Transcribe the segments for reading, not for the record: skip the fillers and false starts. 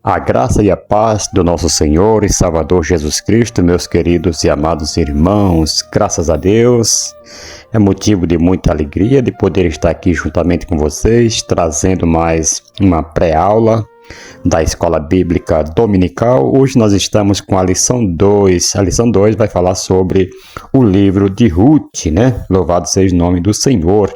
A graça e a paz do nosso Senhor e Salvador Jesus Cristo, meus queridos e amados irmãos, graças a Deus, é motivo de muita alegria de poder estar aqui juntamente com vocês, trazendo mais uma pré-aula da Escola Bíblica Dominical. Hoje nós estamos com a lição 2. A lição 2 vai falar sobre o livro de Ruth, né? Louvado seja o nome do Senhor.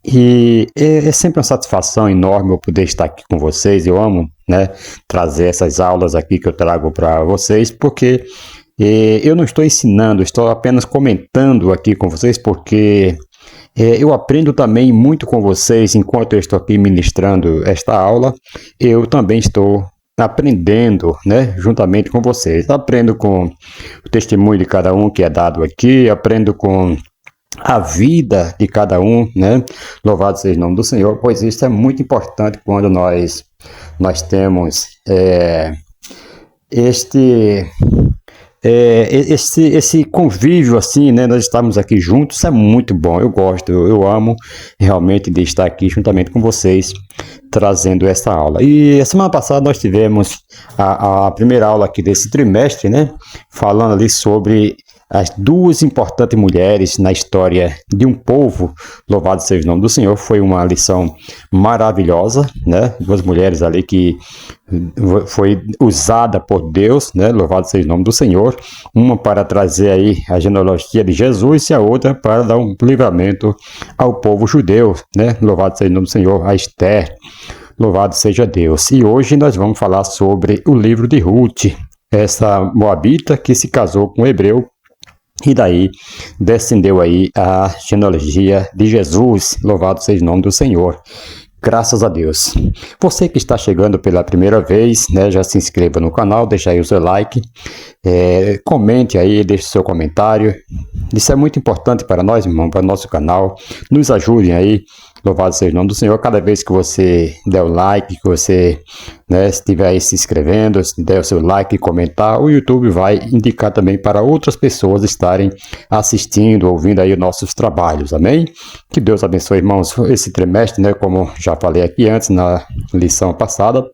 E é sempre uma satisfação enorme eu poder estar aqui com vocês. Eu amo, né, trazer essas aulas aqui que eu trago para vocês, porque eu não estou ensinando, estou apenas comentando aqui com vocês, porque eu aprendo também muito com vocês enquanto eu estou aqui ministrando esta aula. Eu também estou aprendendo, né, juntamente com vocês. Aprendo com o testemunho de cada um que é dado aqui, aprendo com a vida de cada um, né? Louvado seja o nome do Senhor, pois isso é muito importante quando nós temos esse convívio assim, né? Nós estamos aqui juntos, isso é muito bom. Eu gosto, eu amo realmente de estar aqui juntamente com vocês, trazendo essa aula. E a semana passada nós tivemos a primeira aula aqui desse trimestre, né? Falando ali sobre as duas importantes mulheres na história de um povo. Louvado seja o nome do Senhor. Foi uma lição maravilhosa, né? Duas mulheres ali que foi usada por Deus, né? Louvado seja o nome do Senhor. Uma para trazer aí a genealogia de Jesus e a outra para dar um livramento ao povo judeu, né? Louvado seja o nome do Senhor. A Esther. Louvado seja Deus. E hoje nós vamos falar sobre o livro de Ruth, essa moabita que se casou com um hebreu. E daí descendeu aí a genealogia de Jesus. Louvado seja o nome do Senhor. Graças a Deus. Você que está chegando pela primeira vez, né, já se inscreva no canal, deixa aí o seu like, comente aí, deixe o seu comentário. Isso é muito importante para nós, irmão, para o nosso canal. Nos ajudem aí. Louvado seja o nome do Senhor. Cada vez que você der o like, que você, né, estiver aí se inscrevendo, se der o seu like e comentar, o YouTube vai indicar também para outras pessoas estarem assistindo, ouvindo aí os nossos trabalhos. Amém? Que Deus abençoe, irmãos. Esse trimestre, né, como já falei aqui antes na lição passada,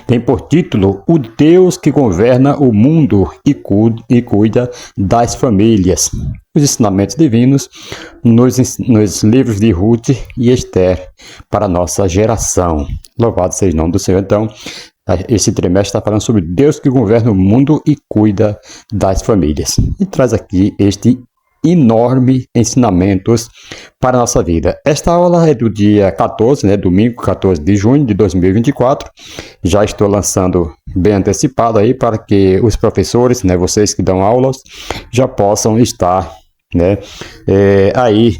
tem por título O Deus que governa o mundo e cuida das famílias. Os ensinamentos divinos nos livros de Ruth e Esther para a nossa geração. Louvado seja o nome do Senhor. Então, esse trimestre está falando sobre Deus que governa o mundo e cuida das famílias. E traz aqui este enorme ensinamentos para a nossa vida. Esta aula é do dia 14, né, domingo 14 de junho de 2024. Já estou lançando bem antecipado aí para que os professores, né, vocês que dão aulas, já possam estar, né, aí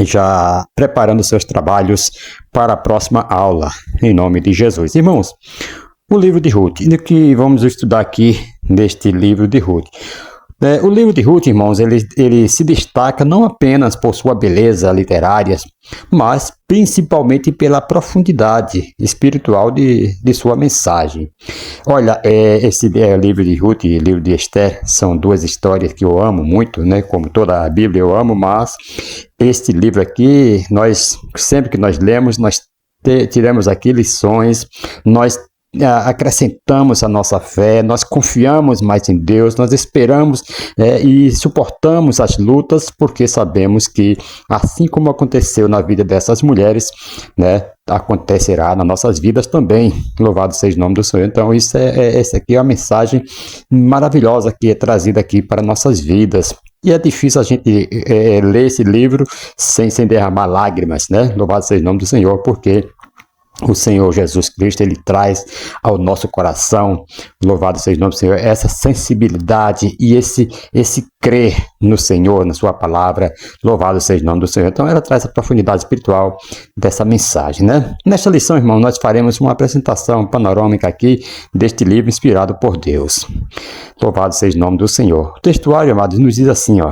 já preparando seus trabalhos para a próxima aula, em nome de Jesus. Irmãos, o livro de Ruth, o que vamos estudar aqui neste livro de Ruth? O livro de Ruth, irmãos, ele se destaca não apenas por sua beleza literária, mas principalmente pela profundidade espiritual de sua mensagem. Olha, esse livro de Ruth e o livro de Esther são duas histórias que eu amo muito, né? Como toda a Bíblia eu amo, mas este livro aqui, sempre que nós lemos, nós tiramos aqui lições, nós acrescentamos a nossa fé, nós confiamos mais em Deus, nós esperamos e suportamos as lutas, porque sabemos que, assim como aconteceu na vida dessas mulheres, né, acontecerá nas nossas vidas também. Louvado seja o nome do Senhor. Então, essa aqui é a mensagem maravilhosa que é trazida aqui para nossas vidas. E é difícil a gente ler esse livro sem derramar lágrimas, né? Louvado seja o nome do Senhor, porque o Senhor Jesus Cristo, ele traz ao nosso coração, louvado seja o nome do Senhor, essa sensibilidade e esse crer no Senhor, na sua palavra, louvado seja o nome do Senhor. Então, ela traz a profundidade espiritual dessa mensagem, né? Nesta lição, irmão, nós faremos uma apresentação panorâmica aqui deste livro inspirado por Deus. Louvado seja o nome do Senhor. O textuário, amados, nos diz assim, ó: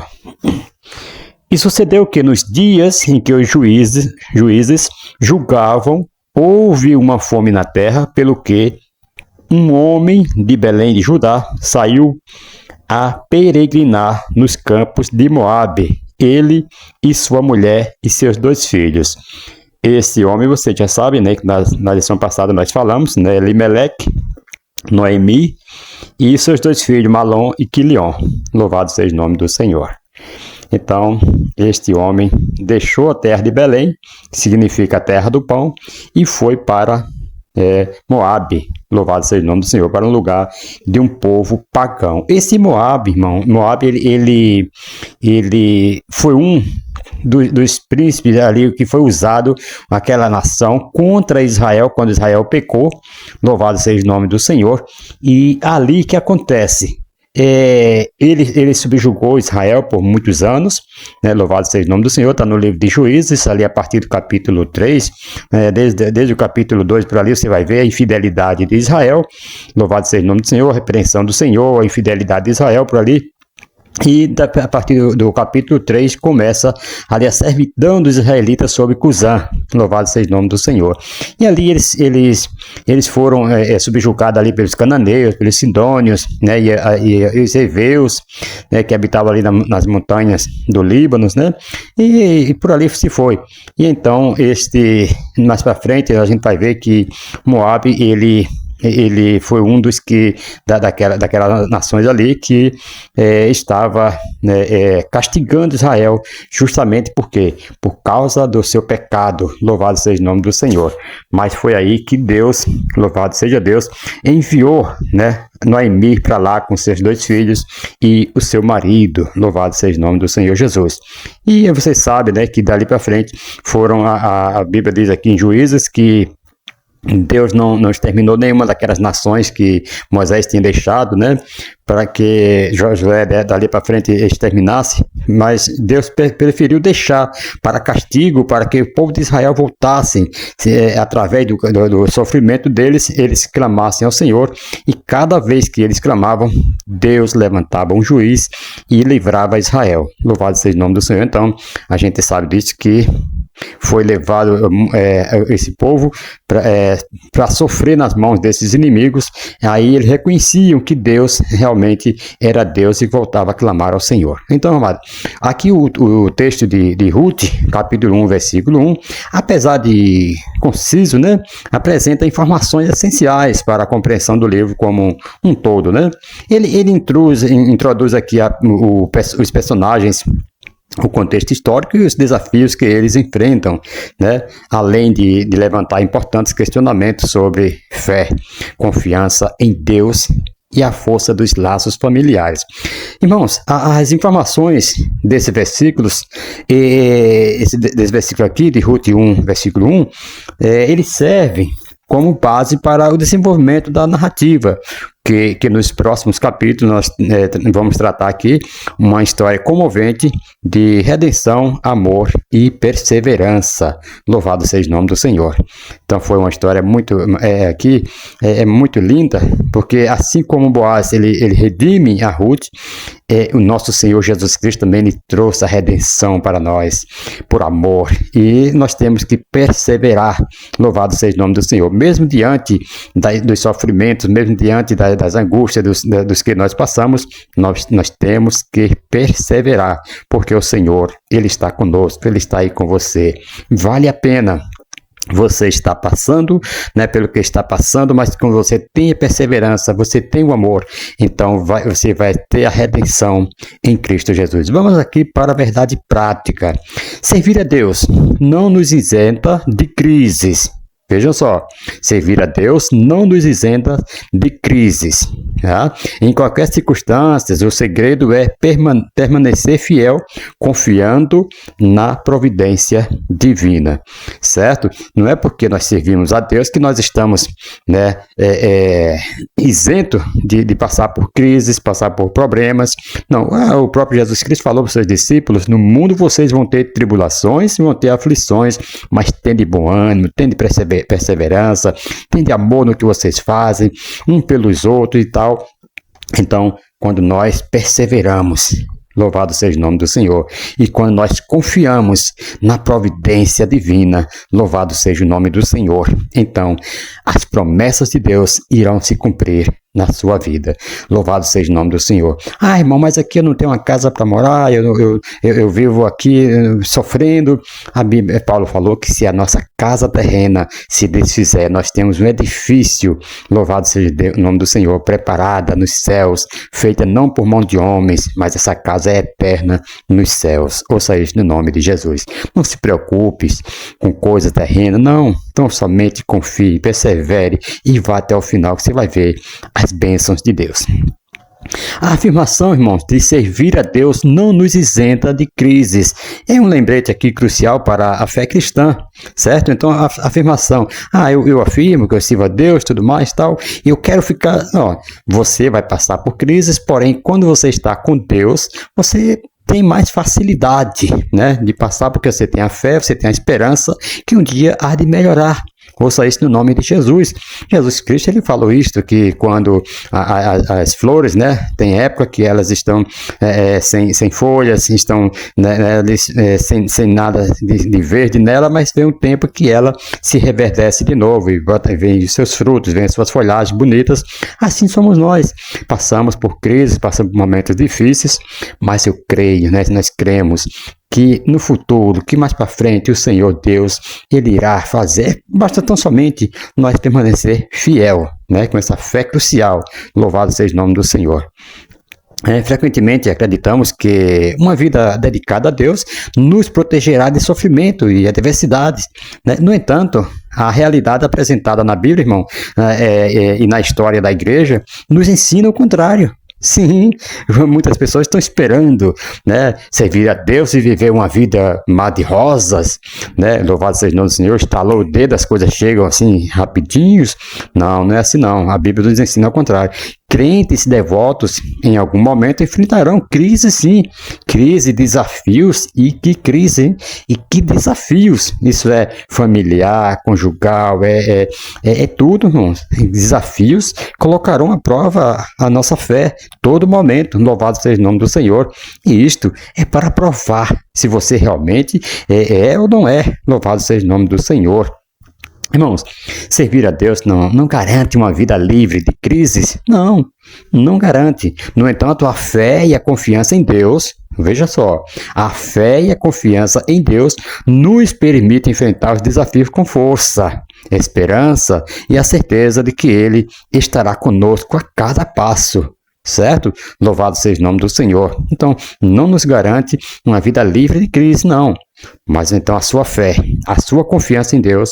E sucedeu que nos dias em que os juízes julgavam, houve uma fome na terra, pelo que um homem de Belém de Judá saiu a peregrinar nos campos de Moabe, ele e sua mulher e seus 2 filhos. Esse homem, você já sabe, né, que na lição passada nós falamos, né, Elimeleque, Noemi e seus 2 filhos, Malom e Quilion. Louvado seja o nome do Senhor. Então, este homem deixou a terra de Belém, que significa a terra do pão, e foi para Moabe, louvado seja o nome do Senhor, para um lugar de um povo pagão. Esse Moabe, irmão, Moabe, ele foi um dos príncipes ali que foi usado aquela nação contra Israel, quando Israel pecou, louvado seja o nome do Senhor. E ali que acontece, ele subjugou Israel por muitos anos, né? Louvado seja o nome do Senhor, está no livro de Juízes, ali a partir do capítulo 3, desde o capítulo 2 por ali você vai ver a infidelidade de Israel, louvado seja o nome do Senhor, a repreensão do Senhor, a infidelidade de Israel por ali. E a partir do capítulo 3 começa ali a servidão dos israelitas sobre Cusã, louvado seja o nome do Senhor. E ali eles foram subjugados ali pelos cananeus, pelos sidônios, né, e os heveus, né, que habitavam ali nas montanhas do Líbano, né, e por ali se foi. E então, mais para frente, a gente vai ver que Moabe, ele foi um dos que, daquelas nações ali que estava castigando Israel, justamente por causa do seu pecado, louvado seja o nome do Senhor. Mas foi aí que Deus, louvado seja Deus, enviou, né, Noemi para lá com seus 2 filhos e o seu marido, louvado seja o nome do Senhor Jesus. E você sabe, né, que dali para frente foram, a Bíblia diz aqui em Juízes que Deus não exterminou nenhuma daquelas nações que Moisés tinha deixado, né, para que Josué dali para frente exterminasse, mas Deus preferiu deixar para castigo, para que o povo de Israel voltassem, através do sofrimento deles, eles clamassem ao Senhor, e cada vez que eles clamavam, Deus levantava um juiz e livrava Israel. Louvado seja o nome do Senhor. Então, a gente sabe disso, que foi levado esse povo para sofrer nas mãos desses inimigos. Aí eles reconheciam que Deus realmente era Deus e voltava a clamar ao Senhor. Então, amado, aqui o texto de Ruth, capítulo 1, versículo 1, apesar de conciso, né, apresenta informações essenciais para a compreensão do livro como um todo, né? Ele introduz aqui os personagens, o contexto histórico e os desafios que eles enfrentam, né? Além de levantar importantes questionamentos sobre fé, confiança em Deus e a força dos laços familiares. Irmãos, as informações desses versículos, desse versículo aqui, de Ruth 1, versículo 1, ele serve como base para o desenvolvimento da narrativa, que nos próximos capítulos nós vamos tratar aqui uma história comovente de redenção, amor e perseverança. Louvado seja o nome do Senhor. Então foi uma história muito muito linda, porque assim como Boaz ele redime a Ruth, o nosso Senhor Jesus Cristo também ele trouxe a redenção para nós por amor, e nós temos que perseverar. Louvado seja o nome do Senhor, mesmo diante dos sofrimentos, mesmo diante das angústias dos que nós passamos, nós temos que perseverar, porque o Senhor, Ele está conosco, Ele está aí com você. Vale a pena você está passando, né, pelo que está passando, mas quando você tem perseverança, você tem o amor, então você vai ter a redenção em Cristo Jesus. Vamos aqui para a verdade prática. Servir a Deus não nos isenta de crises. Vejam só, servir a Deus não nos isenta de crises. Tá? Em qualquer circunstância, o segredo é permanecer fiel, confiando na providência divina, certo? Não é porque nós servimos a Deus que nós estamos, né, isento de passar por crises, passar por problemas. Não, o próprio Jesus Cristo falou para os seus discípulos: no mundo vocês vão ter tribulações, vão ter aflições, mas tende bom ânimo, tende perseverança, tende amor no que vocês fazem, um pelos outros e tal. Então, quando nós perseveramos, louvado seja o nome do Senhor, e quando nós confiamos na providência divina, louvado seja o nome do Senhor, então as promessas de Deus irão se cumprir na sua vida. Louvado seja o nome do Senhor. Ah, irmão, mas aqui eu não tenho uma casa para morar, eu vivo aqui sofrendo. Paulo falou que se a nossa casa terrena se desfizer, nós temos um edifício, louvado seja o nome do Senhor, preparada nos céus, feita não por mão de homens, mas essa casa é eterna nos céus. Ouça isso no nome de Jesus. Não se preocupe com coisa terrena, não. Então somente confie, persevere e vá até o final, que você vai ver as bênçãos de Deus. A afirmação, irmãos, de servir a Deus não nos isenta de crises. É um lembrete aqui crucial para a fé cristã, certo? Então, a afirmação, eu afirmo que eu sirvo a Deus, tudo mais, tal, e eu quero ficar... você vai passar por crises, porém, quando você está com Deus, você tem mais facilidade, né, de passar, porque você tem a fé, você tem a esperança que um dia há de melhorar. Ouça isso no nome de Jesus. Jesus Cristo, ele falou isto, que quando as flores, né, tem época que elas estão sem folhas, estão sem nada de verde nela, mas vem um tempo que ela se reverdece de novo e vem seus frutos, vem suas folhagens bonitas. Assim somos nós. Passamos por crises, passamos por momentos difíceis, mas eu creio, né, nós cremos que no futuro, que mais para frente, o Senhor Deus, Ele irá fazer, basta tão somente nós permanecer fiel, né, com essa fé crucial. Louvado seja o nome do Senhor. Frequentemente acreditamos que uma vida dedicada a Deus nos protegerá de sofrimento e adversidades, né? No entanto, a realidade apresentada na Bíblia, irmão, e na história da igreja, nos ensina o contrário. Sim, muitas pessoas estão esperando, né, servir a Deus e viver uma vida mar de rosas, né, louvado seja o nome do Senhor, estalou o dedo, as coisas chegam assim rapidinhos. Não, não é assim não, a Bíblia nos ensina ao contrário. Crentes devotos, em algum momento, enfrentarão crise, sim. Crise, desafios, e que crise, hein? E que desafios. Isso é familiar, conjugal, é tudo, irmãos. Desafios colocarão à prova a nossa fé, todo momento. Louvado seja o nome do Senhor. E isto é para provar se você realmente é ou não é. Louvado seja o nome do Senhor. Irmãos, servir a Deus não garante uma vida livre de crises. Não garante. No entanto, a fé e a confiança em Deus, veja só, a fé e a confiança em Deus nos permitem enfrentar os desafios com força, esperança e a certeza de que Ele estará conosco a cada passo. Certo? Louvado seja o nome do Senhor. Então, não nos garante uma vida livre de crise, não. Mas então a sua fé, a sua confiança em Deus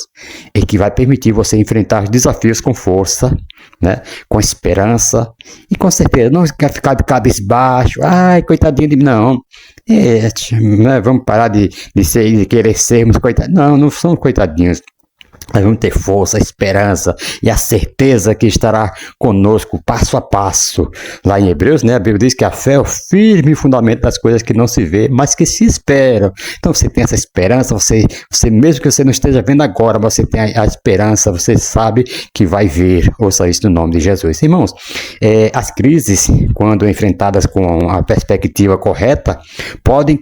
é que vai permitir você enfrentar os desafios com força, né? Com esperança e com certeza. Não quer ficar de cabisbaixo, coitadinho de mim, não. Né? Vamos parar de querer sermos coitadinhos. Não somos coitadinhos. Nós vamos ter força, esperança e a certeza que estará conosco passo a passo. Lá em Hebreus, né, a Bíblia diz que a fé é o firme fundamento das coisas que não se vê, mas que se esperam. Então você tem essa esperança, você mesmo que você não esteja vendo agora, você tem a esperança, você sabe que vai vir. Ouça isso no nome de Jesus. Irmãos, as crises, quando enfrentadas com a perspectiva correta, podem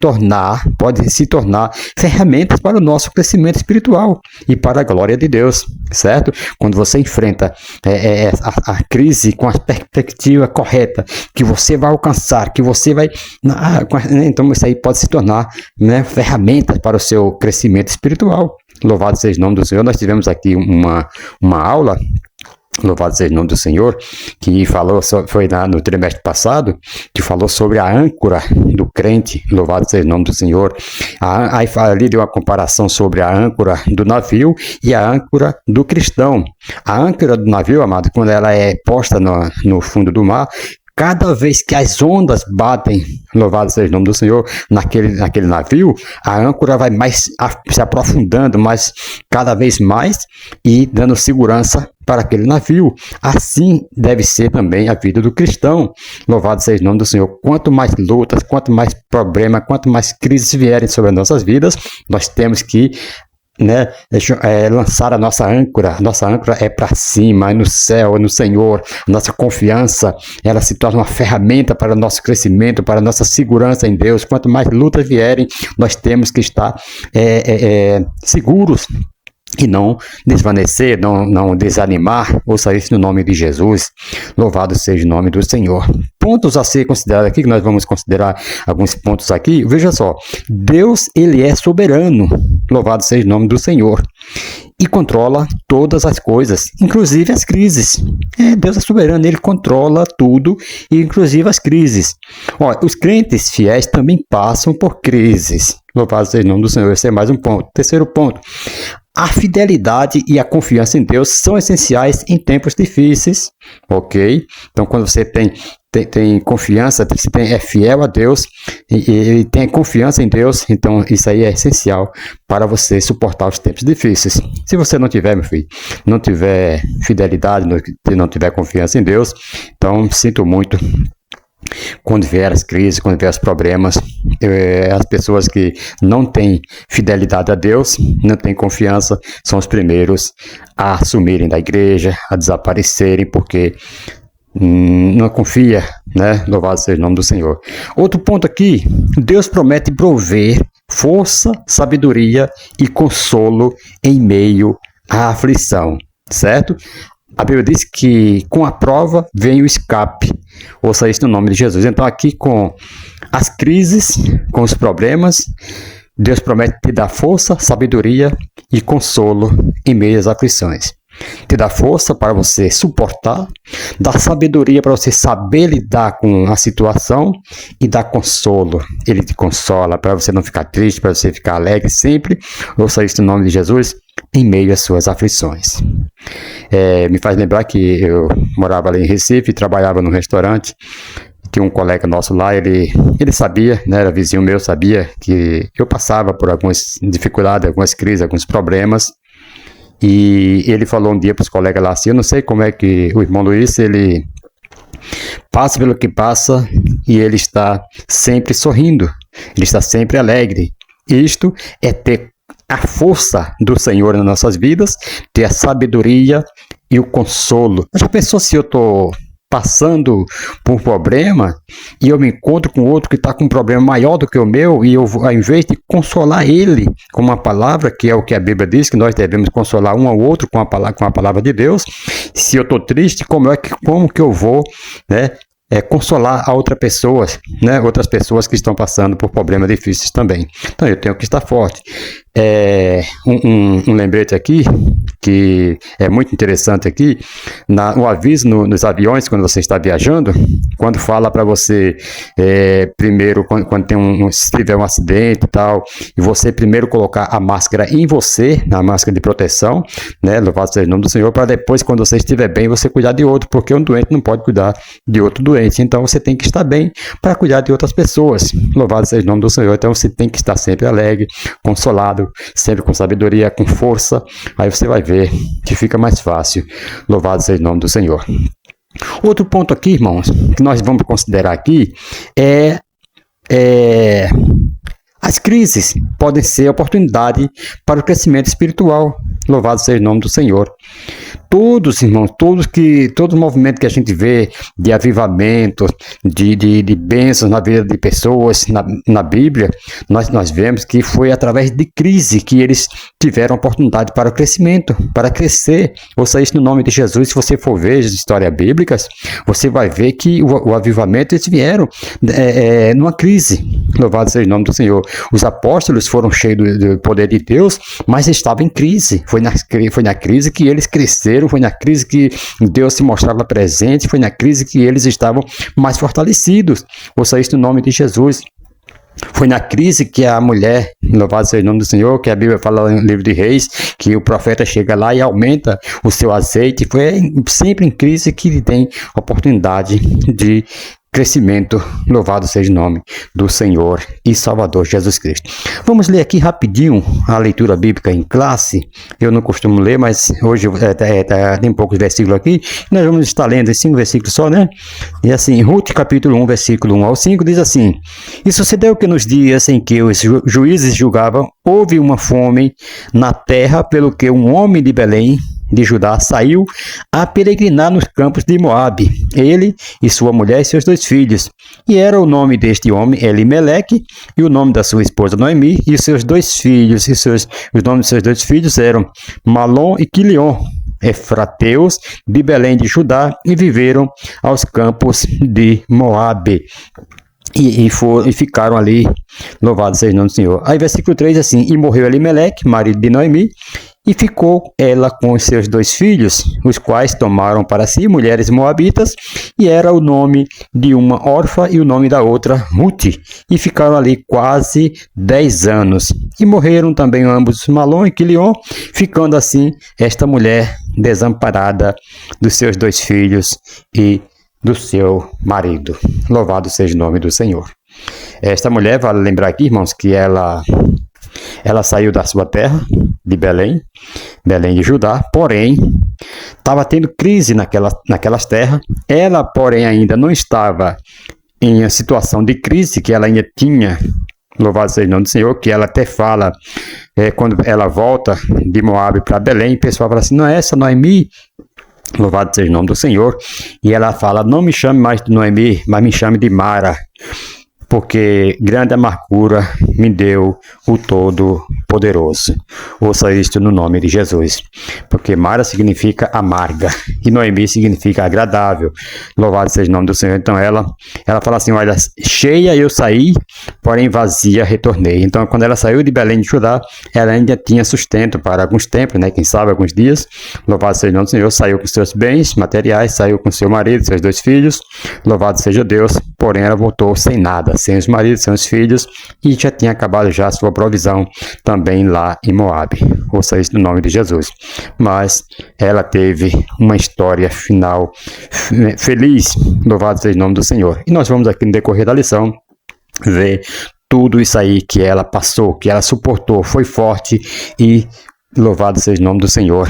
se tornar ferramentas para o nosso crescimento espiritual e para a glória de Deus, certo? Quando você enfrenta a crise com a perspectiva correta, que você vai alcançar, que você vai... então isso aí pode se tornar, né, ferramentas para o seu crescimento espiritual. Louvado seja o nome do Senhor. Nós tivemos aqui uma aula, louvado seja o nome do Senhor, que falou, foi no trimestre passado, que falou sobre a âncora do crente, louvado seja o nome do Senhor. Aí ali deu uma comparação sobre a âncora do navio e a âncora do cristão. A âncora do navio, amado, quando ela é posta no fundo do mar, cada vez que as ondas batem, louvado seja o nome do Senhor, naquele navio, a âncora vai mais se aprofundando, cada vez mais, e dando segurança para aquele navio. Assim deve ser também a vida do cristão. Louvado seja o nome do Senhor. Quanto mais lutas, quanto mais problemas, quanto mais crises vierem sobre as nossas vidas, nós temos que, né, lançar a nossa âncora. Nossa âncora é para cima, é no céu, é no Senhor. Nossa confiança, ela se torna uma ferramenta para o nosso crescimento, para a nossa segurança em Deus. Quanto mais lutas vierem, nós temos que estar seguros, e não desvanecer, não desanimar. Ouça isso no nome de Jesus. Louvado seja o nome do Senhor. Pontos a ser considerados aqui, que nós vamos considerar alguns pontos aqui. Veja só, Deus, ele é soberano. Louvado seja o nome do Senhor. E controla todas as coisas, inclusive as crises. Deus é soberano, ele controla tudo, inclusive as crises. Os crentes fiéis também passam por crises. Louvado seja o nome do Senhor. Esse é mais um ponto. Terceiro ponto. A fidelidade e a confiança em Deus são essenciais em tempos difíceis, ok? Então, quando você tem confiança, você é fiel a Deus e tem confiança em Deus, então isso aí é essencial para você suportar os tempos difíceis. Se você não tiver, meu filho, não tiver fidelidade, não tiver confiança em Deus, então sinto muito. Quando vier as crises, quando vier os problemas, as pessoas que não têm fidelidade a Deus, não têm confiança, são os primeiros a sumirem da igreja, a desaparecerem, porque não confia, né? Louvado seja o nome do Senhor. Outro ponto aqui, Deus promete prover força, sabedoria e consolo em meio à aflição, certo? A Bíblia diz que com a prova vem o escape. Ouça isso no nome de Jesus. Então aqui com as crises, com os problemas, Deus promete te dar força, sabedoria e consolo em meio às aflições. Te dá força para você suportar, dá sabedoria para você saber lidar com a situação e dá consolo. Ele te consola para você não ficar triste, para você ficar alegre sempre. Ouça isso no nome de Jesus, em meio às suas aflições. Me faz lembrar que eu morava ali em Recife, trabalhava num restaurante. Tinha um colega nosso lá, ele sabia, né, era vizinho meu, sabia que eu passava por algumas dificuldades, algumas crises, alguns problemas. E ele falou um dia para os colegas lá assim, eu não sei como é que o irmão Luiz, ele passa pelo que passa e ele está sempre sorrindo, ele está sempre alegre. Isto é ter a força do Senhor nas nossas vidas, ter a sabedoria e o consolo. Já pensou se eu estou passando por um problema e eu me encontro com outro que está com um problema maior do que o meu e eu, ao invés de consolar ele com uma palavra, que é o que a Bíblia diz, que nós devemos consolar um ao outro com a palavra de Deus, se eu estou triste, como que eu vou, né, consolar a outra pessoa, né, outras pessoas que estão passando por problemas difíceis também. Então eu tenho que estar forte. Um lembrete aqui, que é muito interessante aqui, o aviso nos aviões, quando você está viajando, quando fala para você, primeiro, quando se tiver um acidente e tal, e você primeiro colocar a máscara em você, a máscara de proteção, né, louvado seja o nome do Senhor, para depois, quando você estiver bem, você cuidar de outro, porque um doente não pode cuidar de outro doente, então você tem que estar bem para cuidar de outras pessoas, louvado seja o nome do Senhor. Então você tem que estar sempre alegre, consolado, sempre com sabedoria, com força, aí você vai ver que fica mais fácil. Louvado seja o nome do Senhor. Outro ponto aqui, irmãos, que nós vamos considerar aqui as crises podem ser oportunidade para o crescimento espiritual. Louvado seja o nome do Senhor. Todos, irmãos, todo movimento que a gente vê de avivamento, de bênçãos na vida de pessoas, na Bíblia, nós vemos que foi através de crise que eles tiveram oportunidade para o crescimento, para crescer. Ouça isso no nome de Jesus. Se você for ver as histórias bíblicas, você vai ver que o avivamento, eles vieram numa crise. Louvado seja o nome do Senhor. Os apóstolos foram cheios do poder de Deus, mas estavam em crise. Foi na crise que eles cresceram, foi na crise que Deus se mostrava presente, foi na crise que eles estavam mais fortalecidos. Ouça isso no nome de Jesus. Foi na crise que a mulher, louvado seja o nome do Senhor, que a Bíblia fala no livro de Reis, que o profeta chega lá e aumenta o seu azeite. Foi sempre em crise que ele tem oportunidade de crescimento. Louvado seja o nome do Senhor e Salvador Jesus Cristo. Vamos ler aqui rapidinho a leitura bíblica em classe. Eu não costumo ler, mas hoje tem poucos versículos aqui. Nós vamos estar lendo 5 versículos só, né? E assim, Ruth capítulo 1, versículo 1 ao 5, diz assim: E sucedeu que nos dias em que os juízes julgavam, houve uma fome na terra, pelo que um homem de Belém de Judá saiu a peregrinar nos campos de Moabe, ele e sua mulher e seus 2 filhos. E era o nome deste homem Elimeleque, e o nome da sua esposa Noemi, e os seus 2 filhos, os nomes de seus 2 filhos eram Malom e Quilion, efrateus de Belém de Judá, e viveram aos campos de Moabe. E ficaram ali, louvado seja o nome do Senhor. Aí versículo 3 assim, e morreu Elimeleque, marido de Noemi, e ficou ela com os seus 2 filhos, os quais tomaram para si mulheres moabitas, e era o nome de uma órfã e o nome da outra Ruth, e ficaram ali quase 10 anos. E morreram também ambos Malom e Quilion, ficando assim esta mulher desamparada dos seus 2 filhos e do seu marido. Louvado seja o nome do Senhor. Esta mulher, vale lembrar aqui, irmãos, que ela saiu da sua terra, de Belém de Judá, porém, estava tendo crise naquelas terras. Ela, porém, ainda não estava em uma situação de crise, que ela ainda tinha, louvado seja o nome do Senhor, que ela até fala, quando ela volta de Moabe para Belém, o pessoal fala assim, não é essa Noemi? Louvado seja o nome do Senhor. E ela fala, não me chame mais de Noemi, mas me chame de Mara, porque grande amargura me deu o Todo-Poderoso. Ouça isto no nome de Jesus, porque Mara significa amarga e Noemi significa agradável. Louvado seja o nome do Senhor. Então ela fala assim, olha, cheia eu saí, porém vazia retornei. Então quando ela saiu de Belém de Judá, ela ainda tinha sustento para alguns tempos, né? Quem sabe alguns dias. Louvado seja o nome do Senhor. Saiu com seus bens materiais, saiu com seu marido, seus 2 filhos. Louvado seja Deus. Porém ela voltou sem nada, sem os maridos, sem os filhos, e já tinha acabado já a sua provisão também lá em Moabe. Ouça isso no nome de Jesus. Mas ela teve uma história final feliz. Louvado seja o nome do Senhor. E nós vamos aqui no decorrer da lição ver tudo isso aí que ela passou, que ela suportou, foi forte e louvado seja o nome do Senhor.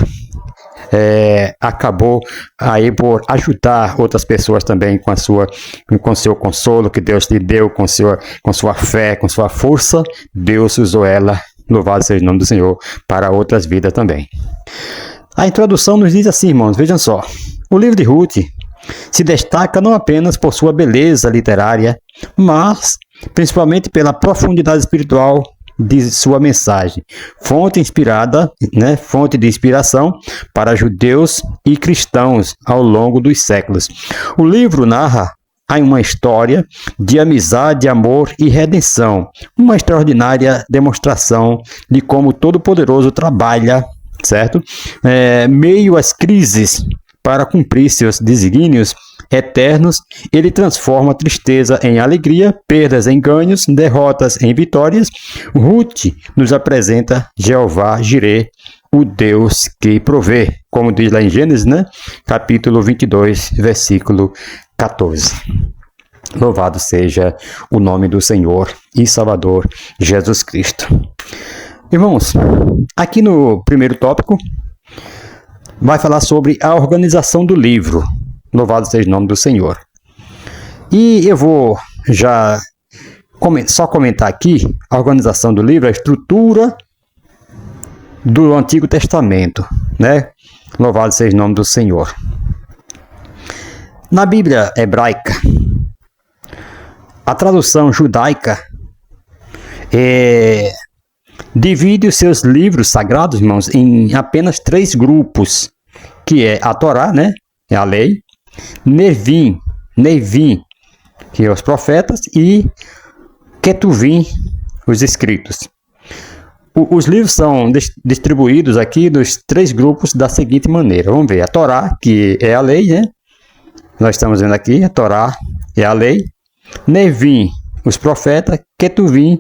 Acabou aí por ajudar outras pessoas também com seu consolo que Deus lhe deu, com sua fé, com sua força. Deus usou ela, louvado seja o nome do Senhor, para outras vidas também. A introdução nos diz assim, irmãos, vejam só. O livro de Ruth se destaca não apenas por sua beleza literária, mas principalmente pela profundidade espiritual de sua mensagem, fonte de inspiração para judeus e cristãos ao longo dos séculos. O livro narra uma história de amizade, amor e redenção, uma extraordinária demonstração de como o Todo-Poderoso trabalha, certo? Meio às crises para cumprir seus desígnios eternos, ele transforma tristeza em alegria, perdas em ganhos, derrotas em vitórias. Ruth nos apresenta Jeová Jireh, o Deus que provê, como diz lá em Gênesis, capítulo 22, versículo 14. Louvado seja o nome do Senhor e Salvador Jesus Cristo. Irmãos, aqui no primeiro tópico, vai falar sobre a organização do livro. Louvado seja o nome do Senhor. E eu vou já só comentar aqui a organização do livro, a estrutura do Antigo Testamento, Louvado seja o nome do Senhor. Na Bíblia hebraica, a tradução judaica divide os seus livros sagrados, irmãos, em apenas 3 grupos, que é a Torá, é a lei, Nevim, que é os profetas, e Ketuvim, os escritos. Os livros são distribuídos aqui nos 3 grupos da seguinte maneira. Vamos ver, a Torá, que é a lei, Nós estamos vendo aqui, a Torá é a lei, Nevim, os profetas, Ketuvim,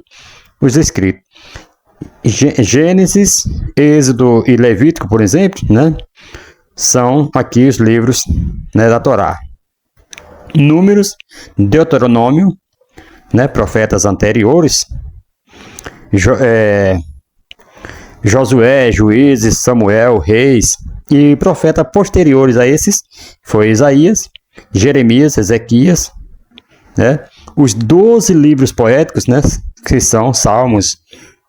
os escritos. Gênesis, Êxodo e Levítico, por exemplo, são aqui os livros da Torá. Números, Deuteronômio, profetas anteriores, Josué, Juízes, Samuel, Reis, e profetas posteriores a esses foi Isaías, Jeremias, Ezequias, os 12 livros poéticos, que são Salmos,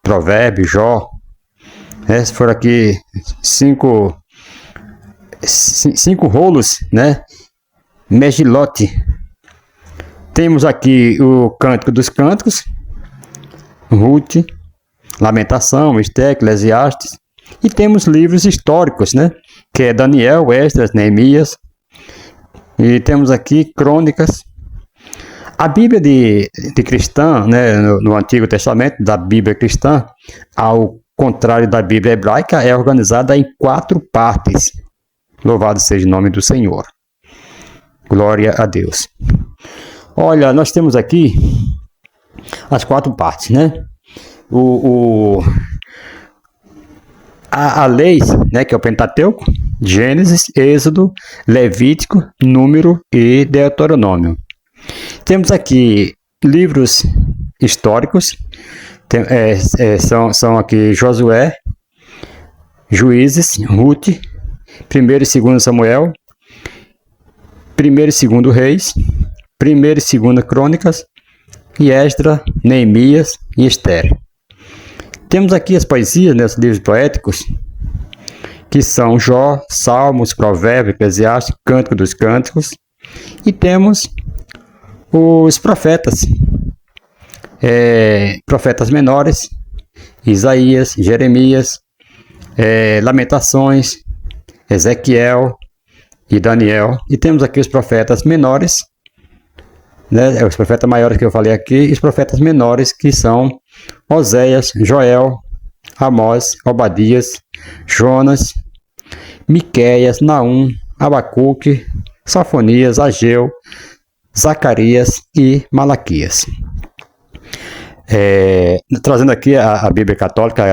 Provérbios, Jó. Esses foram aqui 5 cinco rolos, né? Megilote. Temos aqui o Cântico dos Cânticos, Ruth, Lamentação, Esther, Eclesiastes. E temos livros históricos, né? Que é Daniel, Esdras, Neemias. E temos aqui Crônicas. A Bíblia de cristã, né, no Antigo Testamento, da Bíblia cristã, ao contrário da Bíblia hebraica, é organizada em 4 partes. Louvado seja o nome do Senhor. Glória a Deus. Olha, nós temos aqui as 4 partes, né? A lei, né, que é o Pentateuco, Gênesis, Êxodo, Levítico, Número e Deuteronômio. Temos aqui livros históricos, são aqui Josué, Juízes, Ruth, 1º e 2º Samuel, 1º e 2º Reis, 1º e 2º Crônicas, e Esdras, Neemias e Esther. Temos aqui as poesias, né, os livros poéticos, que são Jó, Salmos, Provérbios, Eclesiastes, Cântico dos Cânticos, e temos os profetas, profetas menores, Isaías, Jeremias, Lamentações, Ezequiel e Daniel. E temos aqui os profetas menores, né, os profetas maiores que eu falei aqui, e os profetas menores que são Oséias, Joel, Amós, Obadias, Jonas, Miqueias, Naum, Abacuque, Sofonias, Ageu, Zacarias e Malaquias. Trazendo aqui a Bíblia Católica,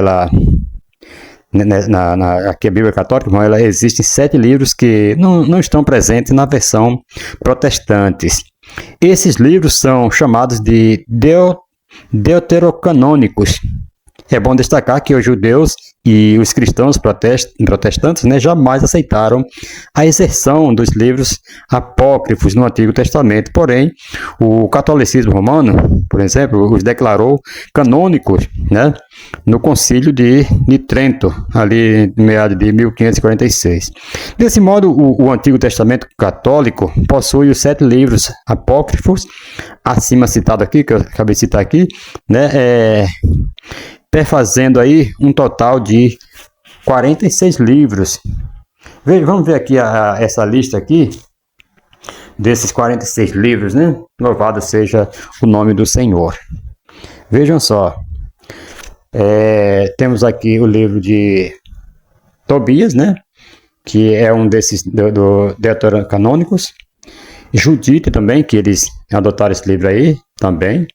aqui a Bíblia Católica, ela existe 7 livros que não estão presentes na versão protestantes. Esses livros são chamados de deuterocanônicos. É bom destacar que os judeus e os cristãos protestantes, né, jamais aceitaram a exceção dos livros apócrifos no Antigo Testamento. Porém, o catolicismo romano, por exemplo, os declarou canônicos, né, no Concílio de Trento, ali no meado de 1546. Desse modo, o Antigo Testamento católico possui os 7 livros apócrifos, acima citado aqui, que eu acabei de citar aqui, né, perfazendo aí um total de 46 livros. Vamos ver aqui essa lista aqui, desses 46 livros, né? Louvado seja o nome do Senhor. Vejam só, temos aqui o livro de Tobias, né? Que é um desses do deuterocanônicos. Judite também, que eles adotaram esse livro aí, também.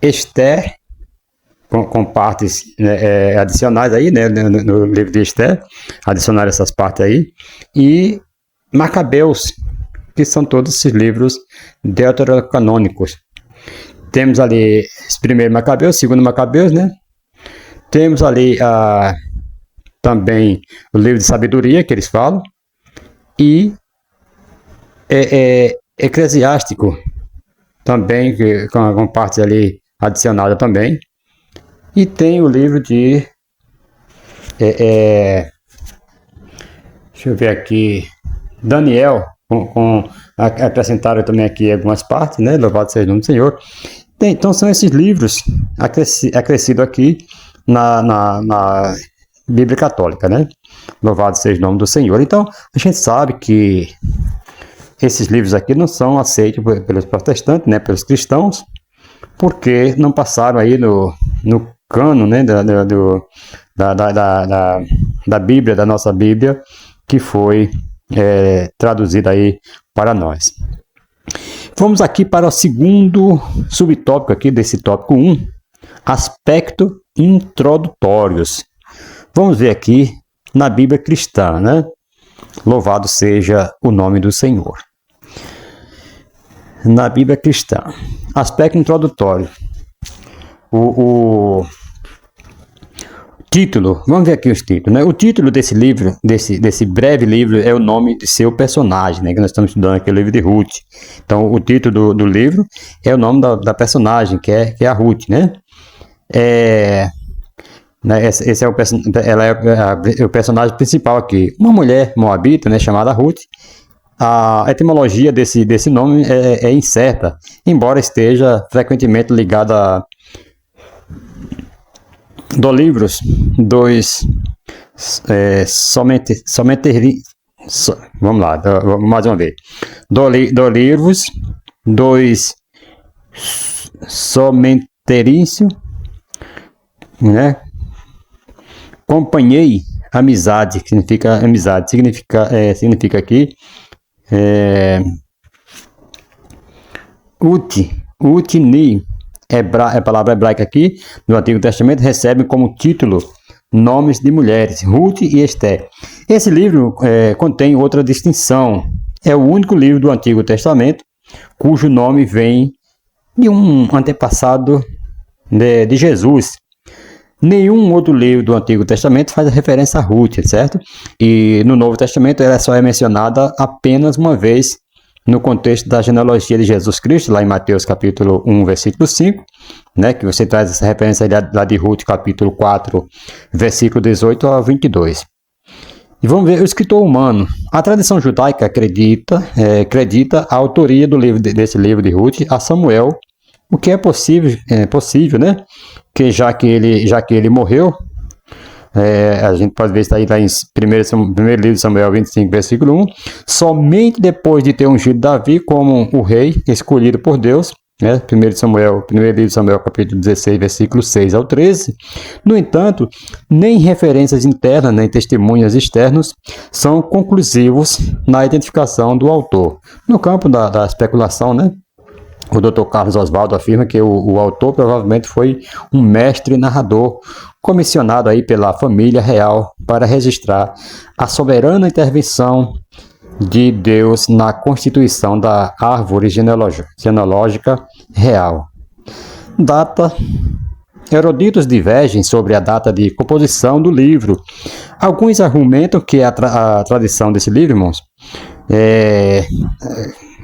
Esther, com partes, né, adicionais aí, né, no livro de Esther, adicionaram essas partes aí, e Macabeus, que são todos esses livros deuterocanônicos. Temos ali esse primeiro Macabeus, segundo Macabeus, né? Temos ali também o livro de sabedoria, que eles falam, e eclesiástico, também, com partes ali adicionadas também. E tem o livro de, deixa eu ver aqui, Daniel, acrescentaram também aqui algumas partes, né? Louvado seja o nome do Senhor. Então são esses livros acrescidos aqui na Bíblia Católica, né? Louvado seja o nome do Senhor. Então a gente sabe que esses livros aqui não são aceitos pelos protestantes, né? Pelos cristãos, porque não passaram aí no cano, né, da Bíblia, da nossa Bíblia, que foi traduzida aí para nós. Vamos aqui para o segundo subtópico aqui desse tópico 1, aspecto introdutórios. Vamos ver aqui na Bíblia cristã, né? Louvado seja o nome do Senhor. Na Bíblia cristã, aspecto introdutório. O título, vamos ver aqui os títulos, né? O título desse livro, desse breve livro, é o nome de seu personagem, né? Que nós estamos estudando aqui, o livro de Ruth. Então, o título do livro é o nome da personagem, que é a Ruth, né? né? Esse é ela é o personagem principal aqui. Uma mulher moabita, né, chamada Ruth. A etimologia desse nome é incerta, embora esteja frequentemente ligada a do livros dos vamos lá, mais uma vez. Do livros dos somenterício, né? Companhei, amizade, que significa amizade, significa aqui Utni, a palavra hebraica aqui no Antigo Testamento, recebe como título nomes de mulheres, Ruth e Esther. Esse livro contém outra distinção. É o único livro do Antigo Testamento cujo nome vem de um antepassado de Jesus. Nenhum outro livro do Antigo Testamento faz referência a Ruth, certo? E no Novo Testamento ela só é mencionada apenas uma vez no contexto da genealogia de Jesus Cristo, lá em Mateus capítulo 1, versículo 5, né, que você traz essa referência lá de Ruth, capítulo 4, versículo 18 a 22. E vamos ver o escritor humano. A tradição judaica acredita a autoria desse livro de Ruth a Samuel, o que é possível, né? Que já que ele morreu, a gente pode ver isso aí lá em primeiro livro de Samuel 25, versículo 1, somente depois de ter ungido Davi como o rei escolhido por Deus, né? Primeiro livro de Samuel, capítulo 16, versículo 6 ao 13. No entanto, nem referências internas, nem testemunhas externos são conclusivos na identificação do autor. No campo da especulação, né? O Dr. Carlos Oswaldo afirma que o autor provavelmente foi um mestre narrador comissionado aí pela família real para registrar a soberana intervenção de Deus na constituição da árvore genealógica real. Data. Eruditos divergem sobre a data de composição do livro. Alguns argumentam que a tradição desse livro, irmãos,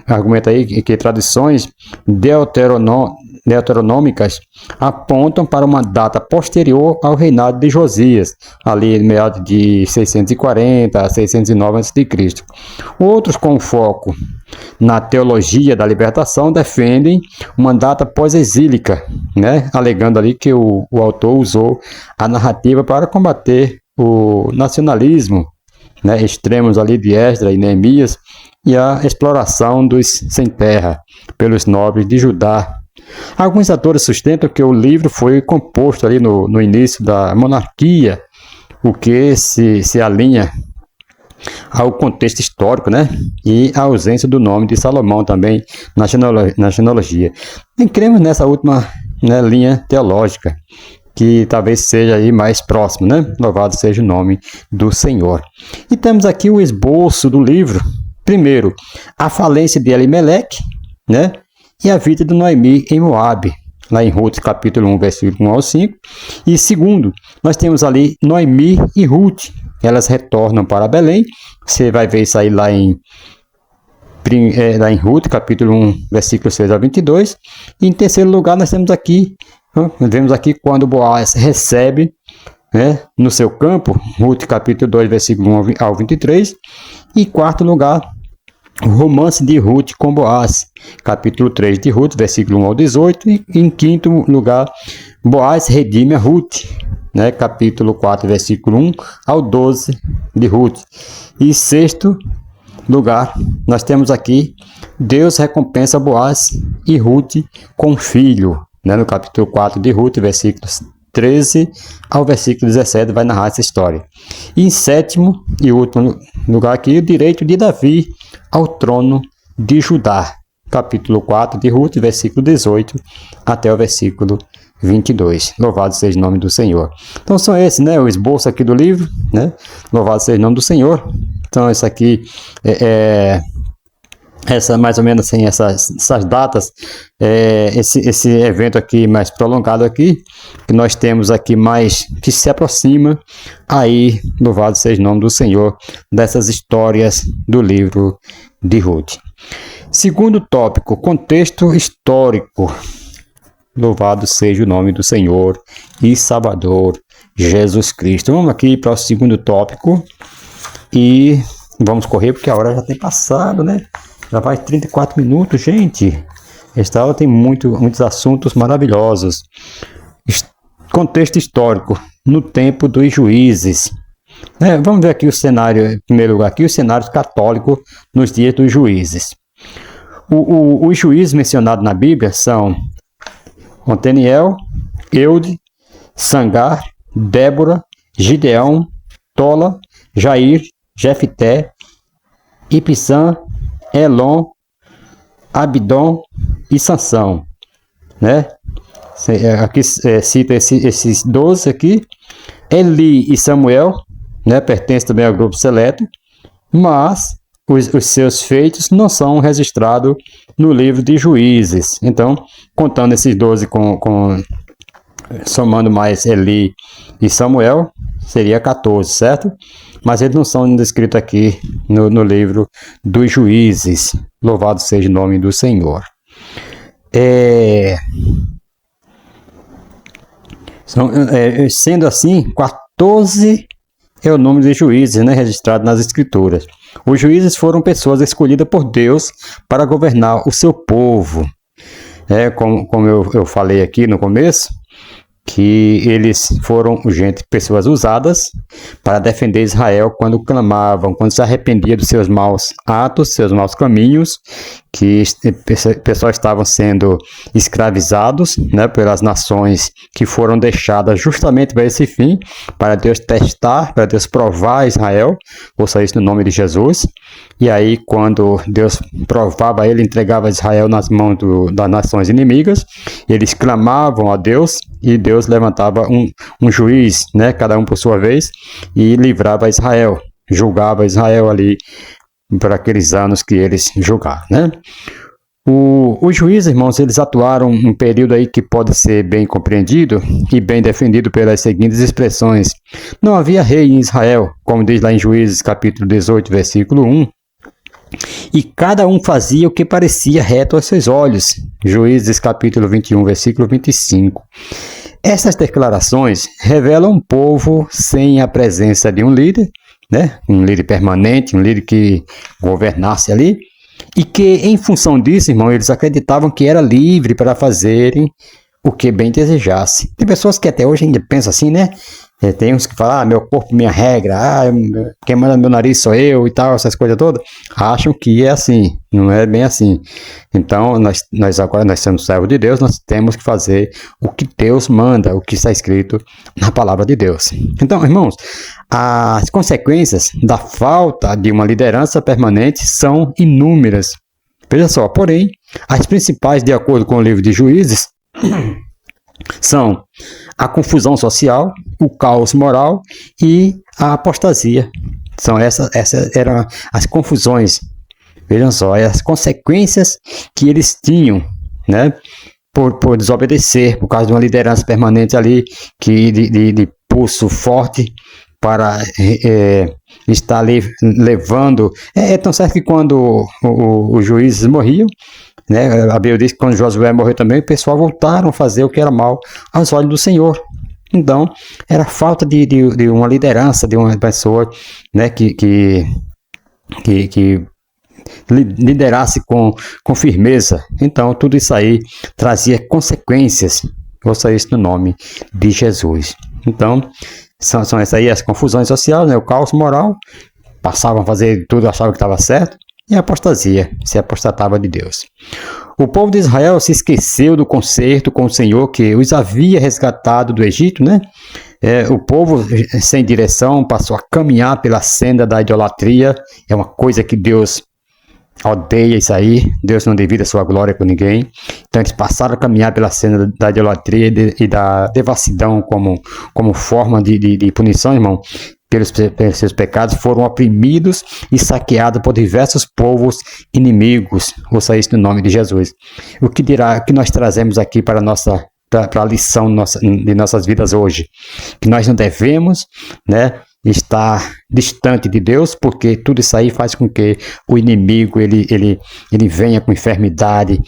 argumenta aí que tradições deuteronômicas apontam para uma data posterior ao reinado de Josias, ali no meado de 640 a 609 a.C. Outros, com foco na teologia da libertação, defendem uma data pós-exílica, né? Alegando ali que o autor usou a narrativa para combater o nacionalismo, né? Extremos ali de Esdras e Neemias, e a exploração dos sem terra pelos nobres de Judá. Alguns autores sustentam que o livro foi composto ali no início da monarquia, o que se alinha ao contexto histórico, né? E a ausência do nome de Salomão também na genealogia. E cremos nessa última, né, linha teológica, que talvez seja aí mais próximo, né? Louvado seja o nome do Senhor. E temos aqui o esboço do livro. Primeiro, a falência de Elimeleque, né? E a vida de Noemi em Moabe, lá em Ruth, capítulo 1, versículo 1 ao 5. E segundo, nós temos ali Noemi e Ruth. Elas retornam para Belém. Você vai ver isso aí lá em Ruth, capítulo 1, versículo 6 a 22. E em terceiro lugar, nós vemos aqui quando Boaz recebe, né, no seu campo, Ruth, capítulo 2, versículo 1 ao 23. E em quarto lugar, o romance de Ruth com Boaz, capítulo 3 de Ruth, versículo 1 ao 18. E em quinto lugar, Boaz redime a Ruth, né, capítulo 4, versículo 1 ao 12 de Ruth. E em sexto lugar, nós temos aqui, Deus recompensa Boaz e Ruth com filho, né, no capítulo 4 de Ruth, versículos 13 ao versículo 17, vai narrar essa história. E em sétimo e último lugar aqui, o direito de Davi ao trono de Judá, capítulo 4 de Ruth, versículo 18 até o versículo 22. Louvado seja o nome do Senhor. Então são esses, né, o esboço aqui do livro, né? Louvado seja o nome do Senhor. Então isso aqui essa mais ou menos assim, essas datas, esse evento aqui mais prolongado aqui, que nós temos aqui mais, que se aproxima aí, louvado seja o nome do Senhor, dessas histórias do livro de Ruth. Segundo tópico, contexto histórico. Louvado seja o nome do Senhor e Salvador Jesus Cristo. Vamos aqui para o segundo tópico e vamos correr porque a hora já tem passado, né? Já faz 34 minutos, gente. Esta aula tem muitos assuntos maravilhosos. Contexto histórico, no tempo dos juízes. Vamos ver aqui o cenário, em primeiro lugar, aqui o cenário católico nos dias dos juízes. Os juízes mencionados na Bíblia são Oteniel, Eude, Sangar, Débora, Gideão, Tola, Jair, Jefté, Ibsã, Elon, Abidom e Sansão, né? Aqui cita esses 12 aqui. Eli e Samuel, né, pertencem também ao grupo seleto, mas os seus feitos não são registrados no livro de Juízes. Então, contando esses 12 somando mais Eli e Samuel, seria 14, certo? Mas eles não são descritos aqui no livro dos Juízes. Louvado seja o nome do Senhor. Sendo assim, 14 é o número de juízes, né, registrado nas Escrituras. Os juízes foram pessoas escolhidas por Deus para governar o seu povo. Como eu falei aqui no começo, que eles foram pessoas usadas para defender Israel quando clamavam, quando se arrependiam dos seus maus atos, seus maus caminhos, que pessoas estavam sendo escravizados, né, pelas nações que foram deixadas justamente para esse fim, para Deus testar, para Deus provar Israel, ouça isso no nome de Jesus. E aí, quando Deus provava ele, entregava Israel nas mãos das nações inimigas, eles clamavam a Deus e Deus levantava um juiz, né, cada um por sua vez, e livrava Israel, julgava Israel ali por aqueles anos que eles julgaram, né? Os juízes, irmãos, eles atuaram um período aí que pode ser bem compreendido e bem defendido pelas seguintes expressões. Não havia rei em Israel, como diz lá em Juízes capítulo 18, versículo 1. E cada um fazia o que parecia reto aos seus olhos. Juízes capítulo 21, versículo 25. Essas declarações revelam um povo sem a presença de um líder, né? Um líder permanente, um líder que governasse ali, e que, em função disso, irmão, eles acreditavam que era livre para fazerem o que bem desejasse. Tem pessoas que até hoje ainda pensam assim, né? Tem uns que falam, meu corpo, minha regra, quem manda no meu nariz sou eu e tal, essas coisas todas. Acham que é assim, não é bem assim. Então, agora nós somos servos de Deus, nós temos que fazer o que Deus manda, o que está escrito na palavra de Deus. Então, irmãos, as consequências da falta de uma liderança permanente são inúmeras. Veja só, porém, as principais, de acordo com o livro de Juízes, são a confusão social, o caos moral e a apostasia. Essas eram as confusões. Vejam só, as consequências que eles tinham, né, por desobedecer, por causa de uma liderança permanente ali, que de pulso forte para estar ali levando. É tão certo que quando os juízes morriam, né, a Bíblia diz que quando Josué morreu também, o pessoal voltaram a fazer o que era mal aos olhos do Senhor. Então, era falta de uma liderança, de uma pessoa, né, que liderasse com firmeza. Então, tudo isso aí trazia consequências. Ouça isso no nome de Jesus. Então, são essas aí as confusões sociais, né, o caos moral, passavam a fazer tudo, achavam que estava certo. E a apostasia, se apostatava de Deus. O povo de Israel se esqueceu do concerto com o Senhor que os havia resgatado do Egito, né? O povo sem direção passou a caminhar pela senda da idolatria. É uma coisa que Deus odeia isso aí. Deus não divide a sua glória com ninguém. Então eles passaram a caminhar pela senda da idolatria e da devassidão como forma de punição, irmão. Pelos seus pecados, foram oprimidos e saqueados por diversos povos inimigos. Ouça isso no nome de Jesus. O que nós trazemos aqui para a lição de nossas vidas hoje? Que nós não devemos, né, estar distante de Deus, porque tudo isso aí faz com que o inimigo ele venha com enfermidade,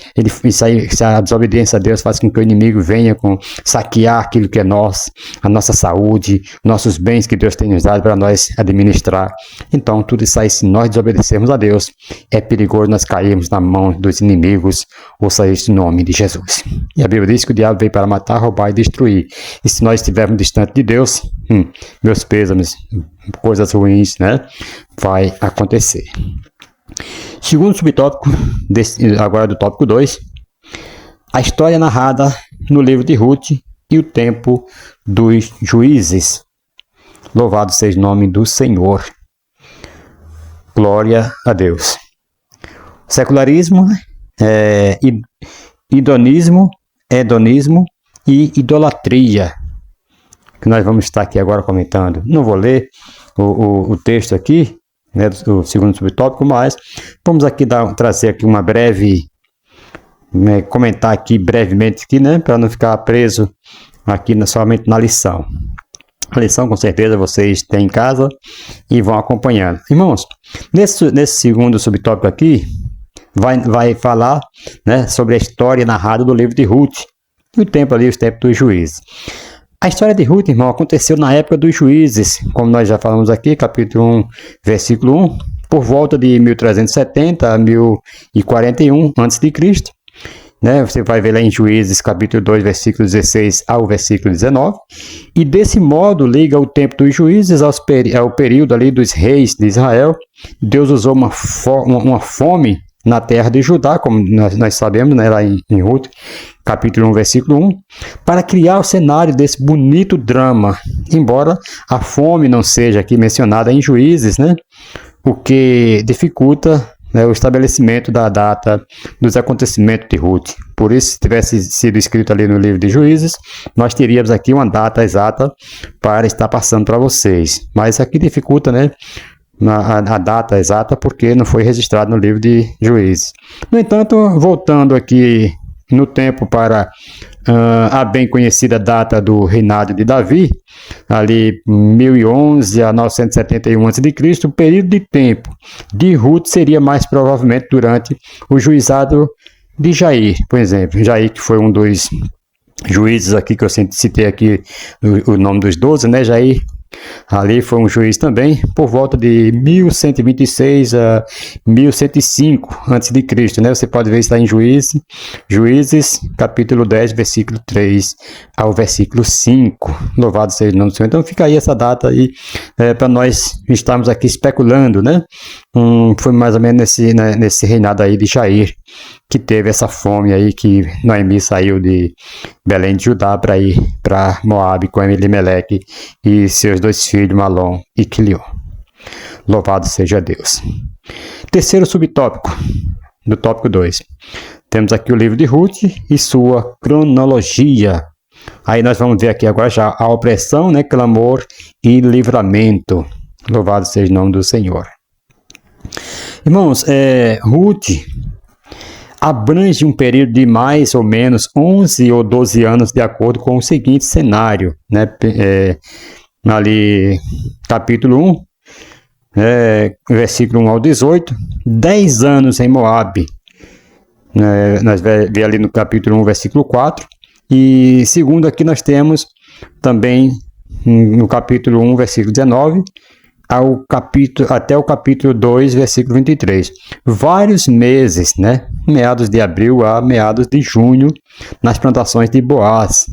a desobediência a Deus faz com que o inimigo venha com saquear aquilo que é nosso, a nossa saúde, nossos bens que Deus tem nos dado para nós administrar. Então, tudo isso aí, se nós desobedecermos a Deus, é perigoso nós cairmos na mão dos inimigos, ouça isso em nome de Jesus. E a Bíblia diz que o diabo veio para matar, roubar e destruir. E se nós estivermos distante de Deus, meus pêsames, coisas ruins, né, vai acontecer. Segundo subtópico, agora do tópico 2, a história narrada no livro de Ruth e o tempo dos juízes. Louvado seja o nome do Senhor. Glória a Deus. Secularismo, hedonismo e idolatria, que nós vamos estar aqui agora comentando. Não vou ler o texto aqui, né, do segundo subtópico, mas vamos aqui trazer aqui uma breve, comentar aqui brevemente, aqui, né, para não ficar preso aqui somente na lição. A lição, com certeza, vocês têm em casa e vão acompanhando. Irmãos, nesse segundo subtópico aqui, vai falar, né, sobre a história narrada do livro de Ruth e o tempo dos juízes. A história de Ruth, irmão, aconteceu na época dos juízes, como nós já falamos aqui, capítulo 1, versículo 1, por volta de 1370 a 1041 a.C., né? Você vai ver lá em Juízes, capítulo 2, versículo 16 ao versículo 19, e desse modo liga o tempo dos juízes ao período ali dos reis de Israel. Deus usou uma fome na terra de Judá, como nós sabemos, né, lá em Ruth, capítulo 1, versículo 1, para criar o cenário desse bonito drama, embora a fome não seja aqui mencionada em Juízes, né, o que dificulta, né, o estabelecimento da data dos acontecimentos de Ruth. Por isso, se tivesse sido escrito ali no livro de Juízes, nós teríamos aqui uma data exata para estar passando para vocês. Mas isso aqui dificulta, né, a data exata, porque não foi registrado no livro de Juízes. No entanto, voltando aqui no tempo para a bem conhecida data do reinado de Davi, ali 1011 a 971 a.C., o período de tempo de Ruth seria mais provavelmente durante o juizado de Jair, por exemplo. Jair, que foi um dos juízes aqui, que eu citei aqui o nome dos 12, né? Jair ali foi um juiz também, por volta de 1126 a 1105 a.C., né? Você pode ver isso lá em Juízes, capítulo 10, versículo 3 ao versículo 5. Louvado seja o nome do Senhor. Então fica aí essa data aí, para nós estarmos aqui especulando, né? Foi mais ou menos nesse reinado aí de Jair que teve essa fome aí, que Noemi saiu de Belém de Judá para ir para Moabe com Elimeleque e seus 2 filhos, Malom e Quilion. Louvado seja Deus. Terceiro subtópico, do tópico 2. Temos aqui o livro de Ruth e sua cronologia. Aí nós vamos ver aqui agora já a opressão, né, clamor e livramento. Louvado seja o nome do Senhor. Irmãos, Ruth abrange um período de mais ou menos 11 ou 12 anos, de acordo com o seguinte cenário, né? Ali, capítulo 1, versículo 1 ao 18, 10 anos em Moabe. Nós vemos ali no capítulo 1, versículo 4, e segundo aqui nós temos também no capítulo 1, versículo 19, até o capítulo 2, versículo 23. Vários meses, né? Meados de abril a meados de junho, nas plantações de Boaz.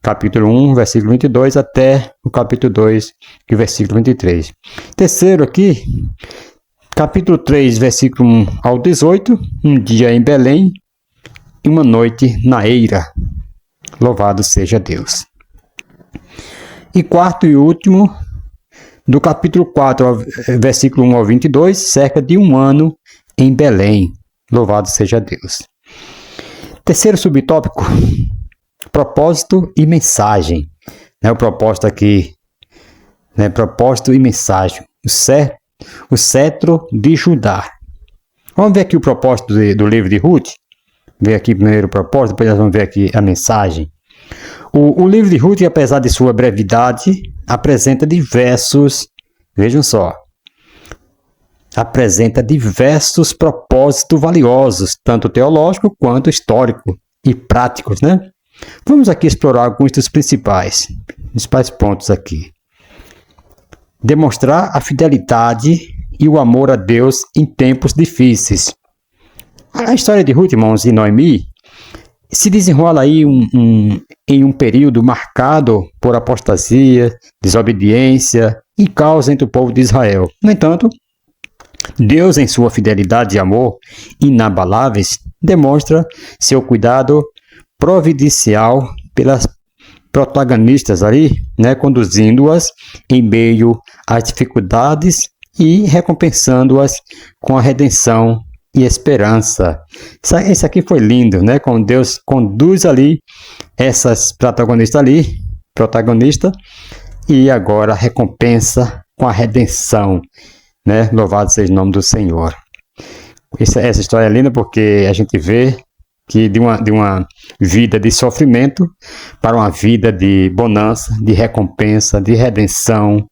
Capítulo 1, versículo 22, até o capítulo 2, versículo 23. Terceiro aqui, capítulo 3, versículo 1 ao 18, um dia em Belém e uma noite na eira. Louvado seja Deus. E quarto e último, do capítulo 4, versículo 1 ao 22, cerca de um ano em Belém. Louvado seja Deus. Terceiro subtópico, propósito e mensagem. O propósito aqui, propósito e mensagem. O cetro de Judá. Vamos ver aqui o propósito do livro de Ruth. Ver aqui primeiro o propósito, depois nós vamos ver aqui a mensagem. O livro de Ruth, apesar de sua brevidade, apresenta diversos vejam só, apresenta diversos propósitos valiosos, tanto teológico quanto histórico e práticos, né? Vamos aqui explorar alguns dos principais pontos aqui. Demonstrar a fidelidade e o amor a Deus em tempos difíceis. A história de Ruth, irmãos, e Noemi se desenrola aí em um período marcado por apostasia, desobediência e caos entre o povo de Israel. No entanto, Deus, em sua fidelidade e amor inabaláveis, demonstra seu cuidado providencial pelas protagonistas ali, né, conduzindo-as em meio às dificuldades e recompensando-as com a redenção e esperança. Isso aqui foi lindo, né? Como Deus conduz ali essas protagonistas e agora recompensa com a redenção, né? Louvado seja o nome do Senhor. Essa história é linda porque a gente vê que de uma vida de sofrimento para uma vida de bonança, de recompensa, de redenção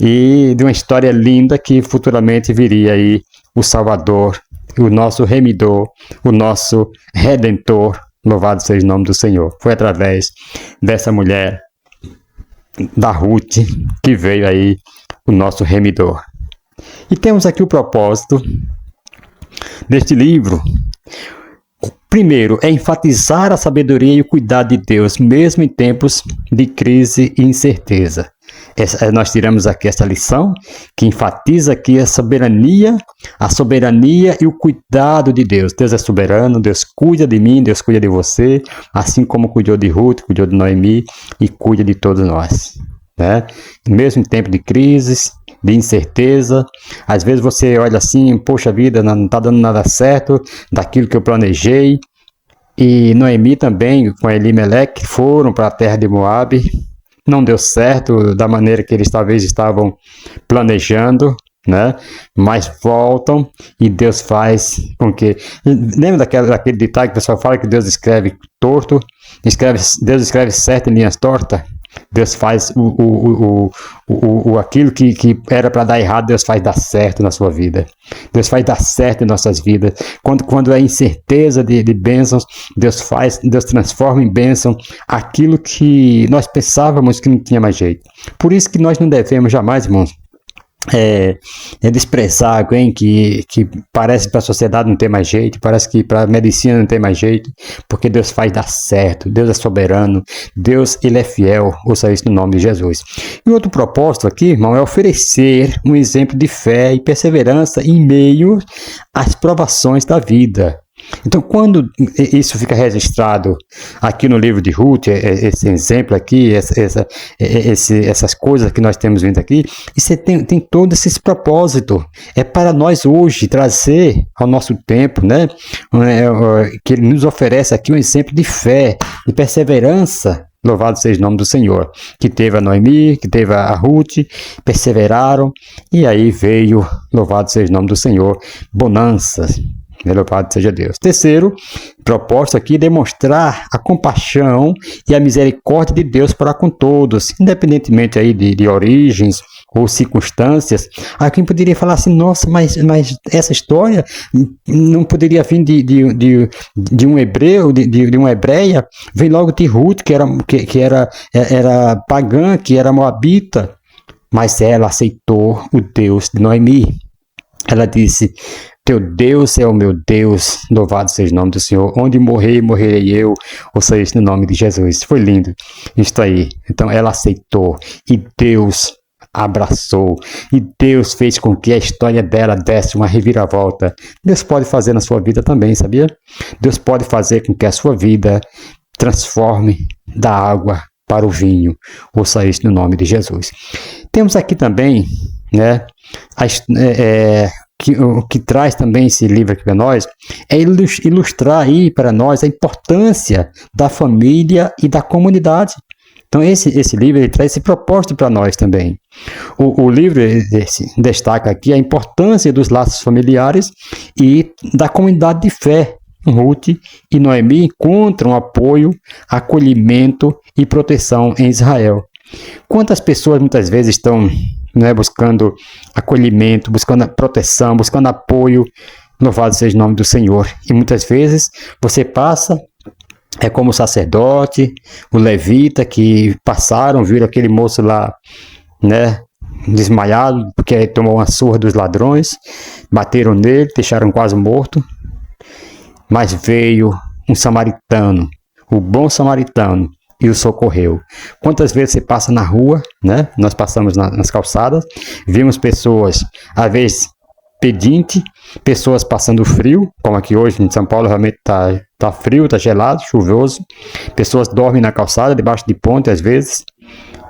e de uma história linda que futuramente viria aí o Salvador, o nosso remidor, o nosso redentor, louvado seja o nome do Senhor. Foi através dessa mulher, da Ruth, que veio aí o nosso remidor. E temos aqui o propósito deste livro. Primeiro, é enfatizar a sabedoria e o cuidado de Deus, mesmo em tempos de crise e incerteza. Nós tiramos aqui essa lição, que enfatiza aqui a soberania e o cuidado de Deus. Deus é soberano, Deus cuida de mim, Deus cuida de você, assim como cuidou de Ruth, cuidou de Noemi e cuida de todos nós, né? Mesmo em tempo de crises, de incerteza, às vezes você olha assim, poxa vida, não está dando nada certo daquilo que eu planejei. E Noemi também, com Elimeleque, foram para a terra de Moabe. Não deu certo da maneira que eles talvez estavam planejando, né? Mas voltam e Deus faz com que... Lembra daquele ditado que o pessoal fala que Deus escreve torto? Deus escreve certo em linhas tortas? Deus faz aquilo que era para dar errado, Deus faz dar certo na sua vida. Deus faz dar certo em nossas vidas. Quando é incerteza de bênçãos, Deus transforma em bênção aquilo que nós pensávamos que não tinha mais jeito. Por isso que nós não devemos jamais, irmãos, desprezar alguém que parece para a sociedade não ter mais jeito, parece que para a medicina não tem mais jeito, porque Deus faz dar certo. Deus é soberano, Deus ele é fiel. Ouça isso no nome de Jesus. E outro propósito aqui, irmão, é oferecer um exemplo de fé e perseverança em meio às provações da vida. Então, quando isso fica registrado aqui no livro de Ruth, esse exemplo aqui, essas coisas que nós temos vindo aqui, isso tem todo esse propósito. É para nós hoje trazer ao nosso tempo, né? Que ele nos oferece aqui um exemplo de fé e perseverança. Louvado seja o nome do Senhor, que teve a Noemi, que teve a Ruth, perseveraram, e aí veio, louvado seja o nome do Senhor, bonanças. Louvado seja Deus. Terceiro propósito aqui, demonstrar a compaixão e a misericórdia de Deus para com todos, independentemente aí de origens ou circunstâncias. Alguém poderia falar assim, nossa, mas essa história não poderia vir de um hebreu, de uma hebreia, vem logo de Ruth, que era pagã, que era moabita, mas ela aceitou o Deus de Noemi. Ela disse, teu Deus é o meu Deus, louvado seja o nome do Senhor. Onde morrer, morrerei eu. Ouça isso no nome de Jesus. Foi lindo isso aí. Então ela aceitou e Deus abraçou. E Deus fez com que a história dela desse uma reviravolta. Deus pode fazer na sua vida também, sabia? Deus pode fazer com que a sua vida transforme da água para o vinho. Ouça isso no nome de Jesus. Temos aqui também, né, o que traz também esse livro aqui para nós é ilustrar aí para nós a importância da família e da comunidade. Então esse livro ele traz esse propósito para nós também. O livro destaca aqui a importância dos laços familiares e da comunidade de fé. Ruth e Noemi encontram apoio, acolhimento e proteção em Israel. Quantas pessoas muitas vezes estão, né, buscando acolhimento, buscando proteção, buscando apoio. Louvado seja o nome do Senhor. E muitas vezes você passa, é como o sacerdote, o levita, que passaram, viram aquele moço lá, né, desmaiado, porque tomou uma surra dos ladrões, bateram nele, deixaram quase morto. Mas veio um samaritano, o bom samaritano, e o socorreu. Quantas vezes você passa na rua, né? Nós passamos nas calçadas, vimos pessoas, às vezes, pedinte, pessoas passando frio, como aqui hoje em São Paulo realmente tá frio, tá gelado, chuvoso. Pessoas dormem na calçada, debaixo de ponte, às vezes.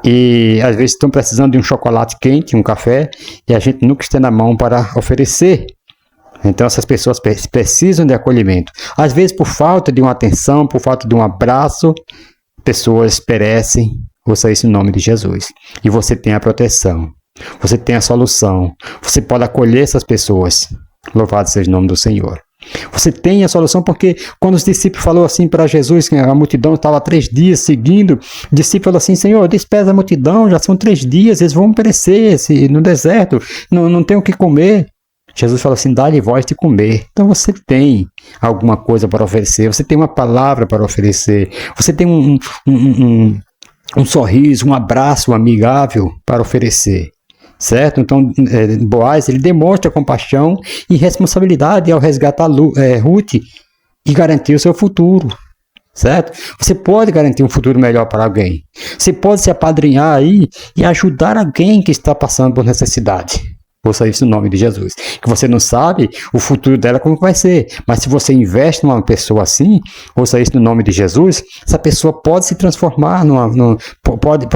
E às vezes estão precisando de um chocolate quente, um café, e a gente nunca estende a mão para oferecer. Então essas pessoas precisam de acolhimento. Às vezes por falta de uma atenção, por falta de um abraço, pessoas perecem. Ouça isso em nome de Jesus. E você tem a proteção. Você tem a solução. Você pode acolher essas pessoas. Louvado seja o nome do Senhor. Você tem a solução, porque quando os discípulos falaram assim para Jesus, que a multidão estava 3 dias seguindo, o discípulo falou assim: Senhor, despesa a multidão, já são 3 dias, eles vão perecer no deserto, não tem o que comer. Jesus falou assim: dá-lhe voz de comer. Então você tem alguma coisa para oferecer, você tem uma palavra para oferecer, você tem um sorriso, um abraço amigável para oferecer. Certo? Então, Boaz, ele demonstra compaixão e responsabilidade ao resgatar Ruth e garantir o seu futuro. Certo? Você pode garantir um futuro melhor para alguém. Você pode se apadrinhar aí e ajudar alguém que está passando por necessidade. Ouça isso no nome de Jesus. Que você não sabe o futuro dela como vai ser. Mas se você investe numa pessoa assim, ouça isso no nome de Jesus, essa pessoa pode se transformar, pode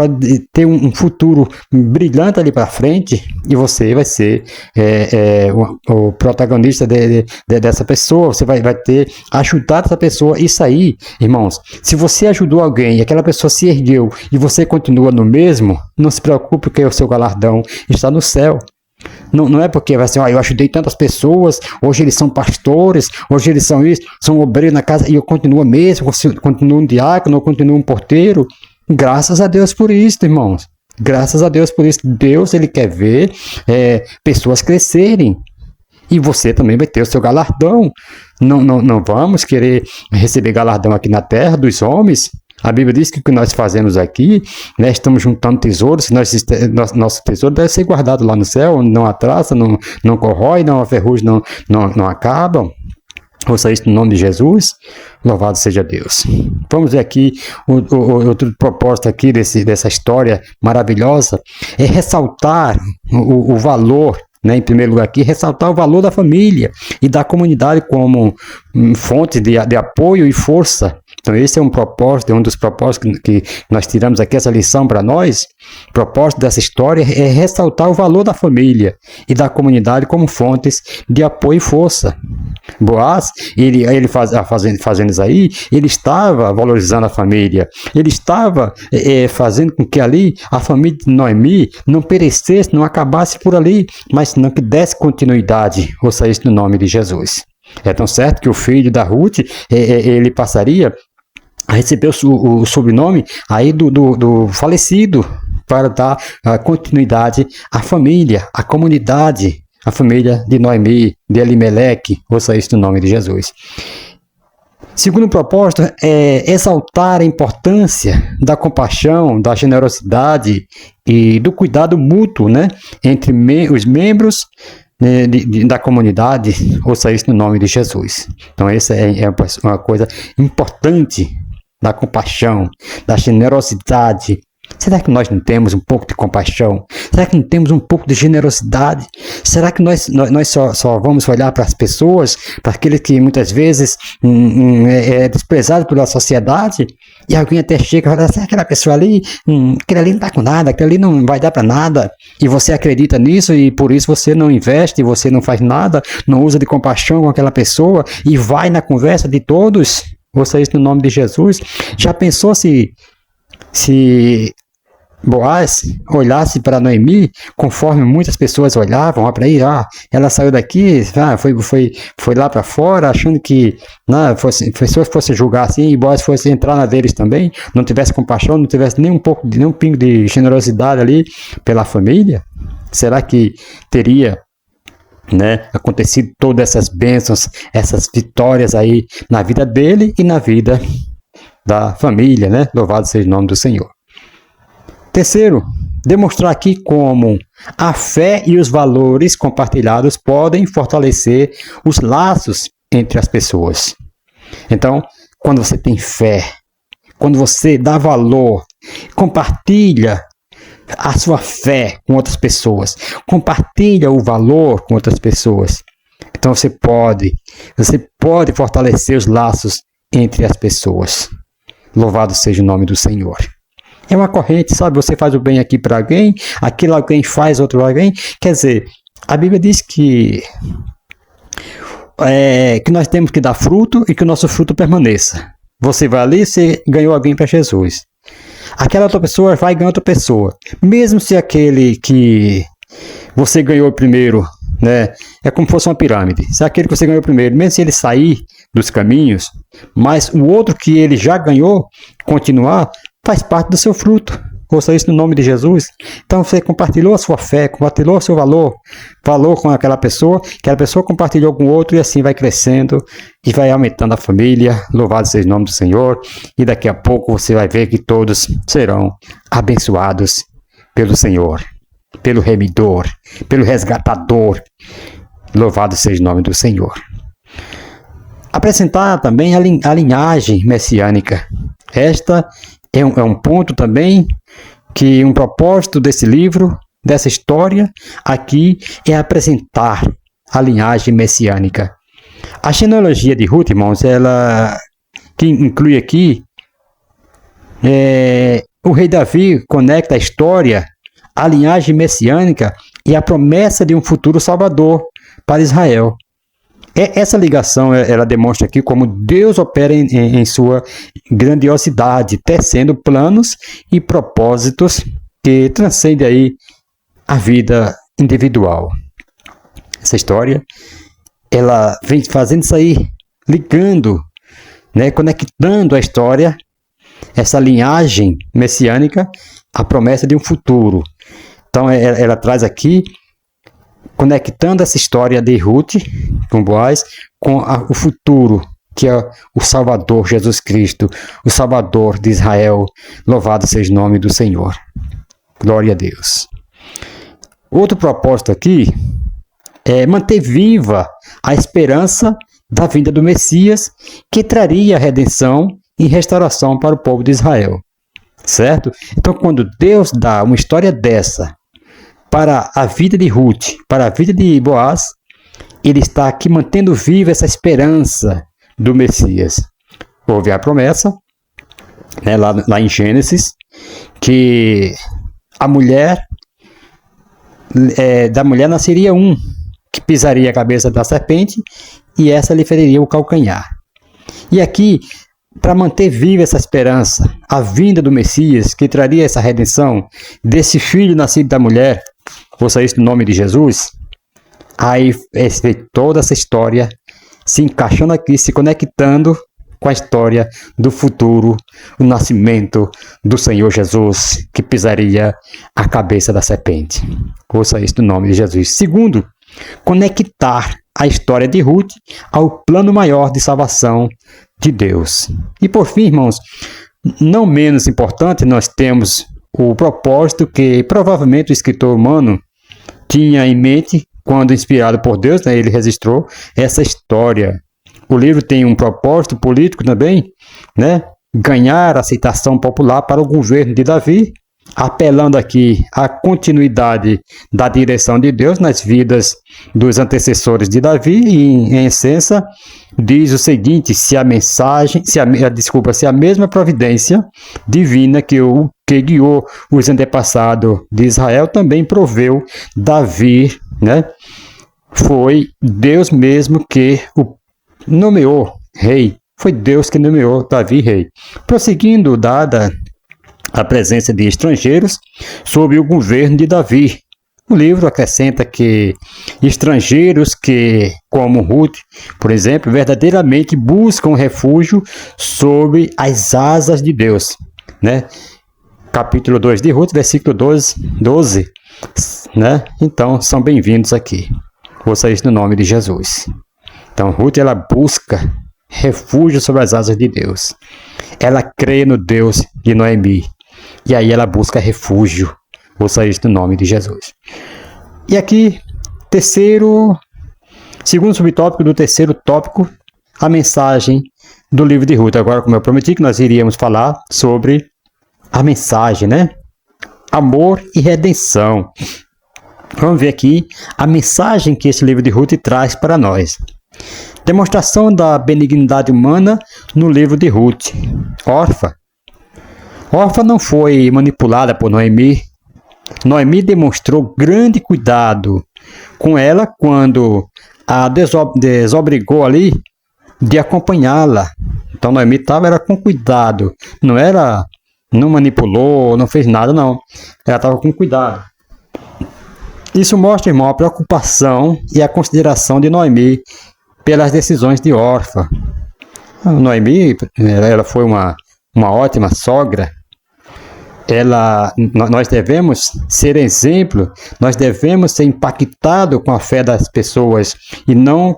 ter um futuro brilhante ali para frente, e você vai ser o protagonista dessa pessoa. Você vai ajudar essa pessoa. Isso aí, irmãos, se você ajudou alguém e aquela pessoa se ergueu e você continua no mesmo, não se preocupe, porque o seu galardão está no céu. Não é porque vai ser, eu ajudei tantas pessoas, hoje eles são pastores, hoje eles são isso, são obreiros na casa, e eu continuo mesmo, continuo um diácono, eu continuo um porteiro. Graças a Deus por isso, irmãos. Graças a Deus por isso. Deus, ele quer ver pessoas crescerem. E você também vai ter o seu galardão. Não vamos querer receber galardão aqui na terra dos homens. A Bíblia diz que o que nós fazemos aqui, né, estamos juntando tesouros, nosso tesouro deve ser guardado lá no céu, onde não há traça, não corrói, não há ferrugem, não acabam. Ouça isso no nome de Jesus. Louvado seja Deus. Vamos ver aqui outro propósito aqui dessa história maravilhosa, é ressaltar o valor, né, em primeiro lugar aqui, ressaltar o valor da família e da comunidade como fonte de apoio e força. Então esse é um propósito, um dos propósitos que nós tiramos aqui, essa lição para nós. O propósito dessa história é ressaltar o valor da família e da comunidade como fontes de apoio e força. Boaz, ele fazendo isso aí, ele estava valorizando a família, ele estava fazendo com que ali a família de Noemi não perecesse, não acabasse por ali, mas não que desse continuidade. Ouça isso no nome de Jesus. É tão certo que o filho da Ruth, ele passaria a receber o sobrenome aí do falecido, para dar continuidade à família, à comunidade, à família de Noemi, de Elimeleque. Ouça isso no nome de Jesus. Segundo propósito é exaltar a importância da compaixão, da generosidade e do cuidado mútuo, né, entre os membros da comunidade. Ouça isso no nome de Jesus. Então essa é uma coisa importante, da compaixão, da generosidade. Será que nós não temos um pouco de compaixão? Será que não temos um pouco de generosidade? Será que nós só vamos olhar para as pessoas, para aqueles que muitas vezes é desprezado pela sociedade? E alguém até chega e fala assim: aquela pessoa ali, aquele ali não está com nada, aquele ali não vai dar para nada. E você acredita nisso e por isso você não investe, você não faz nada, não usa de compaixão com aquela pessoa e vai na conversa de todos. Ouça isso no nome de Jesus. Já pensou se Boaz olhasse para Noemi, conforme muitas pessoas olhavam, ó, para aí, ó, ela saiu daqui, foi lá para fora, achando que pessoas fossem julgar assim, e Boaz fosse entrar na deles também, não tivesse compaixão, não tivesse nem um pingo de generosidade ali pela família. Será que teria, né, acontecido todas essas bênçãos, essas vitórias aí na vida dele e na vida da família, né? Louvado seja o nome do Senhor. Terceiro, demonstrar aqui como a fé e os valores compartilhados podem fortalecer os laços entre as pessoas. Então, quando você tem fé, quando você dá valor, compartilha a sua fé com outras pessoas, compartilha o valor com outras pessoas, então você pode fortalecer os laços entre as pessoas. Louvado seja o nome do Senhor. É uma corrente, sabe? Você faz o bem aqui para alguém, aquilo alguém faz outro alguém. Quer dizer, a Bíblia diz que nós temos que dar fruto e que o nosso fruto permaneça. Você vai ali, você ganhou alguém para Jesus. Aquela outra pessoa vai ganhar outra pessoa. Mesmo se aquele que você ganhou primeiro, né, é como se fosse uma pirâmide. Se aquele que você ganhou primeiro, mesmo se ele sair dos caminhos, mas o outro que ele já ganhou, continuar, faz parte do seu fruto. Ouça isso no nome de Jesus. Então você compartilhou a sua fé, compartilhou o seu valor com aquela pessoa compartilhou com o outro e assim vai crescendo e vai aumentando a família. Louvado seja o nome do Senhor. E daqui a pouco você vai ver que todos serão abençoados pelo Senhor, pelo remidor, pelo resgatador. Louvado seja o nome do Senhor. Apresentar também a linhagem messiânica. Esta é um ponto também que um propósito desse livro, dessa história aqui, é apresentar a linhagem messiânica. A genealogia de Ruth, irmãos, ela que inclui aqui o rei Davi conecta a história, a linhagem messiânica e a promessa de um futuro salvador para Israel. Essa ligação ela demonstra aqui como Deus opera em sua grandiosidade, tecendo planos e propósitos que transcendem aí a vida individual. Essa história ela vem fazendo isso aí, ligando, né, conectando a história, essa linhagem messiânica, à promessa de um futuro. Então ela traz aqui, conectando essa história de Ruth com Boaz com o futuro, que é o Salvador Jesus Cristo, o Salvador de Israel. Louvado seja o nome do Senhor. Glória a Deus. Outro propósito aqui é manter viva a esperança da vinda do Messias, que traria redenção e restauração para o povo de Israel. Certo? Então, quando Deus dá uma história dessa para a vida de Ruth, para a vida de Boaz, ele está aqui mantendo viva essa esperança do Messias. Houve a promessa, né, lá em Gênesis, que a mulher, da mulher nasceria um, que pisaria a cabeça da serpente, e essa lhe feriria o calcanhar. E aqui, para manter viva essa esperança, a vinda do Messias, que traria essa redenção desse filho nascido da mulher, ouça isso no nome de Jesus, aí toda essa história se encaixando aqui, se conectando com a história do futuro, o nascimento do Senhor Jesus, que pisaria a cabeça da serpente. Ouça isso no nome de Jesus. Segundo, conectar a história de Ruth ao plano maior de salvação de Deus. E por fim, irmãos, não menos importante, nós temos o propósito que provavelmente o escritor humano tinha em mente quando, inspirado por Deus, né, ele registrou essa história. O livro tem um propósito político também, né? Ganhar aceitação popular para o governo de Davi, apelando aqui à continuidade da direção de Deus nas vidas dos antecessores de Davi, e em essência diz o seguinte: se a mesma providência divina que guiou os antepassados de Israel também proveu Davi, né? Foi Deus mesmo que o nomeou rei. Foi Deus que nomeou Davi rei. Prosseguindo, dada a presença de estrangeiros sob o governo de Davi. O livro acrescenta que estrangeiros que, como Ruth, por exemplo, verdadeiramente buscam refúgio sob as asas de Deus, né? Capítulo 2 de Ruth, versículo 12, né? Então, são bem-vindos aqui. Ouça isso no nome de Jesus. Então, Ruth, ela busca refúgio sobre as asas de Deus. Ela crê no Deus de Noemi. E aí ela busca refúgio. Ouça isso no nome de Jesus. E aqui, segundo subtópico do terceiro tópico, a mensagem do livro de Ruth. Agora, como eu prometi que nós iríamos falar sobre a mensagem, né? Amor e redenção. Vamos ver aqui a mensagem que esse livro de Ruth traz para nós. Demonstração da benignidade humana no livro de Ruth. Orfa não foi manipulada por Noemi. Noemi demonstrou grande cuidado com ela quando a desobrigou ali de acompanhá-la. Então Noemi estava com cuidado, não manipulou, não fez nada não. Ela estava com cuidado. Isso mostra, irmão, a preocupação e a consideração de Noemi pelas decisões de Orfa. Noemi, ela foi uma ótima sogra. Nós devemos ser exemplo, nós devemos ser impactados com a fé das pessoas e não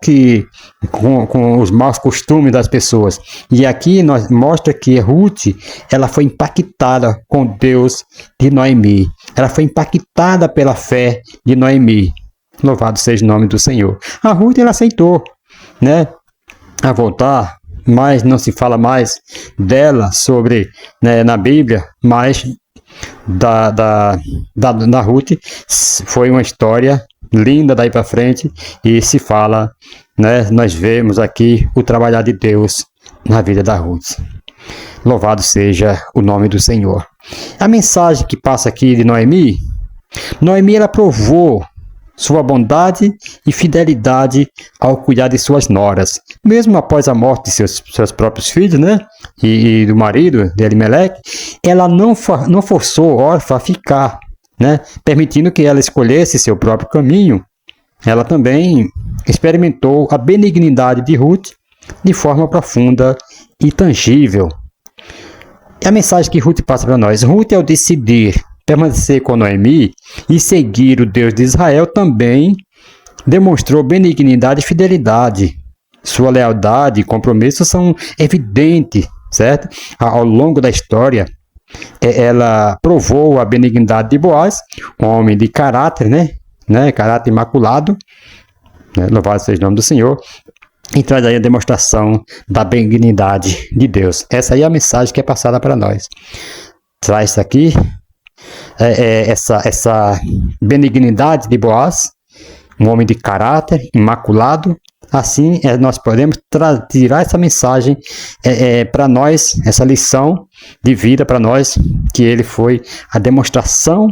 com os maus costumes das pessoas. E aqui mostra que Ruth, ela foi impactada com Deus de Noemi. Ela foi impactada pela fé de Noemi. Louvado seja o nome do Senhor. A Ruth, ela aceitou, né, a voltar, mas não se fala mais dela sobre, né, na Bíblia, mas da Ruth foi uma história linda daí para frente e se fala, né, nós vemos aqui o trabalhar de Deus na vida da Ruth. Louvado seja o nome do Senhor. A mensagem que passa aqui de Noemi, ela provou sua bondade e fidelidade ao cuidar de suas noras. Mesmo após a morte de seus próprios filhos, né? E do marido, de Elimeleque, ela não forçou Orfa a ficar, né? Permitindo que ela escolhesse seu próprio caminho. Ela também experimentou a benignidade de Ruth de forma profunda e tangível. E a mensagem que Ruth passa para nós. Ruth, ao decidir permanecer com Noemi e seguir o Deus de Israel, também demonstrou benignidade e fidelidade. Sua lealdade e compromisso são evidentes, certo? Ao longo da história, ela provou a benignidade de Boaz, um homem de caráter, né? Caráter imaculado, né? Louvado seja o nome do Senhor. E traz aí a demonstração da benignidade de Deus. Essa aí é a mensagem que é passada para nós. Traz aqui essa benignidade de Boaz, um homem de caráter imaculado. Assim, nós podemos tirar essa mensagem para nós, essa lição de vida para nós, que ele foi a demonstração,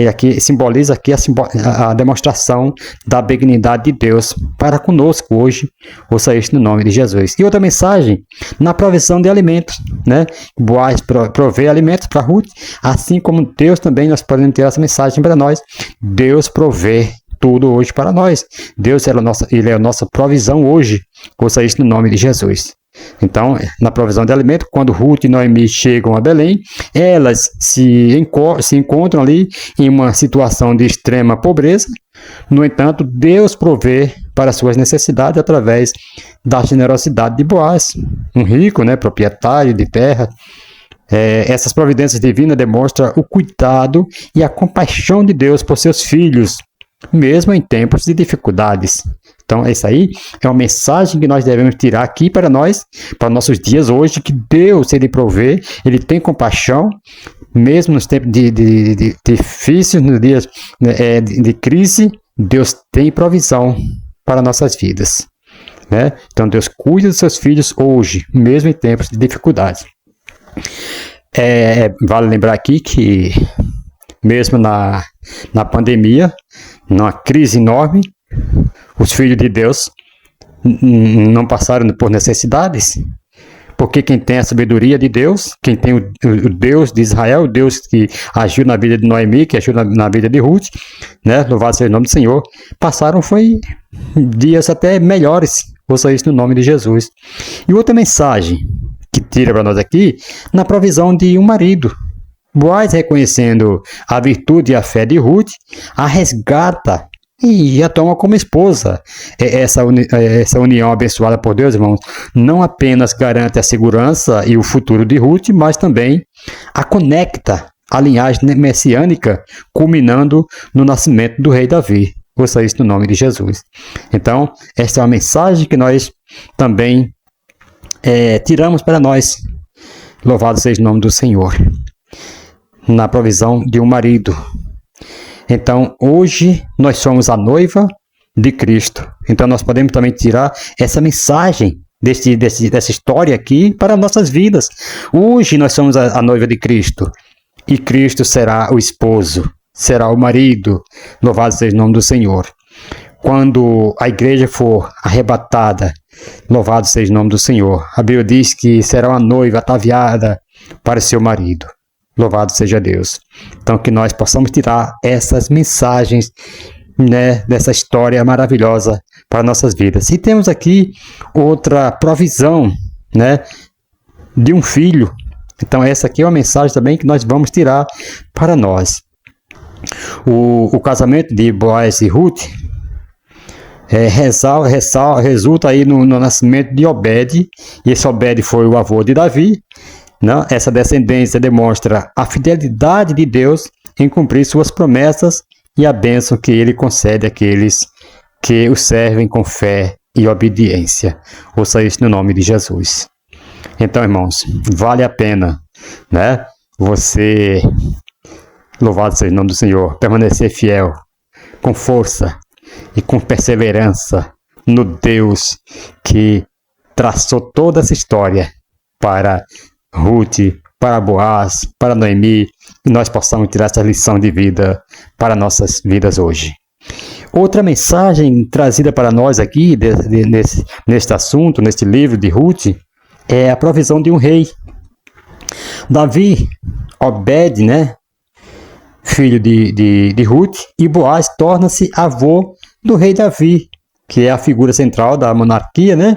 aqui simboliza aqui a demonstração da benignidade de Deus para conosco hoje. Ouça isso no nome de Jesus. E outra mensagem, na provisão de alimentos, né? Boaz provê alimentos para Ruth, assim como Deus também, nós podemos ter essa mensagem para nós. Deus provê tudo hoje para nós. Deus ele é a nossa provisão hoje. Ouça isso no nome de Jesus. Então, na provisão de alimento, quando Ruth e Noemi chegam a Belém, elas se encontram ali em uma situação de extrema pobreza. No entanto, Deus provê para suas necessidades através da generosidade de Boaz, um rico, né, proprietário de terra. Essas providências divinas demonstram o cuidado e a compaixão de Deus por seus filhos, mesmo em tempos de dificuldades. Então, essa aí é uma mensagem que nós devemos tirar aqui para nós, para nossos dias hoje, que Deus, ele provê, ele tem compaixão, mesmo nos tempos de difíceis, nos dias de crise, Deus tem provisão para nossas vidas, né? Então, Deus cuida dos seus filhos hoje, mesmo em tempos de dificuldade. Vale lembrar aqui que, mesmo na pandemia, numa crise enorme, os filhos de Deus não passaram por necessidades, porque quem tem a sabedoria de Deus, quem tem o Deus de Israel, o Deus que agiu na vida de Noemi, que agiu na vida de Ruth, né? Louvado seja o nome do Senhor, passaram foi dias até melhores, ouça isso no nome de Jesus. E outra mensagem que tira para nós aqui, na provisão de um marido. Boaz, reconhecendo a virtude e a fé de Ruth, a resgata e a toma como esposa. Essa união abençoada por Deus, irmãos, não apenas garante a segurança e o futuro de Ruth, mas também a conecta à linhagem messiânica, culminando no nascimento do rei Davi. Ouça isso no nome de Jesus. Então, esta é uma mensagem que nós também tiramos para nós. Louvado seja o nome do Senhor. Na provisão de um marido. Então, hoje, nós somos a noiva de Cristo. Então, nós podemos também tirar essa mensagem dessa história aqui para nossas vidas. Hoje, nós somos a noiva de Cristo. E Cristo será o esposo, será o marido. Louvado seja o nome do Senhor. Quando a igreja for arrebatada, louvado seja o nome do Senhor. A Bíblia diz que será uma noiva ataviada para o seu marido. Louvado seja Deus. Então, que nós possamos tirar essas mensagens, né, dessa história maravilhosa para nossas vidas. E temos aqui outra provisão, né, de um filho. Então, essa aqui é uma mensagem também que nós vamos tirar para nós. O casamento de Boaz e Ruth resulta aí no nascimento de Obed. E esse Obed foi o avô de Davi. Não? Essa descendência demonstra a fidelidade de Deus em cumprir suas promessas e a bênção que ele concede àqueles que o servem com fé e obediência. Ouça isso no nome de Jesus. Então, irmãos, vale a pena, né? Você, louvado seja o nome do Senhor, permanecer fiel, com força e com perseverança no Deus que traçou toda essa história para Ruth, para Boaz, para Noemi, e nós possamos tirar essa lição de vida para nossas vidas hoje. Outra mensagem trazida para nós aqui, neste assunto, neste livro de Ruth, é a provisão de um rei. Davi, Obed, né, filho de Ruth, e Boaz torna-se avô do rei Davi, que é a figura central da monarquia, né,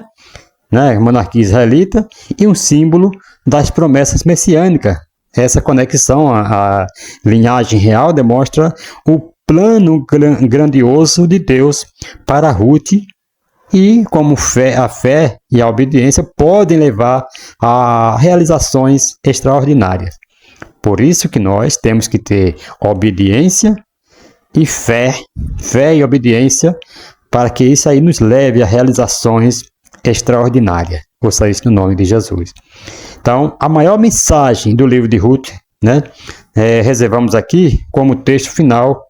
monarquia israelita, e um símbolo das promessas messiânicas. Essa conexão à linhagem real demonstra o plano grandioso de Deus para Ruth e como a fé e a obediência podem levar a realizações extraordinárias. Por isso que nós temos que ter obediência e fé e obediência para que isso aí nos leve a realizações extraordinárias. Ouça isso no nome de Jesus. Então, a maior mensagem do livro de Ruth, né, reservamos aqui como texto final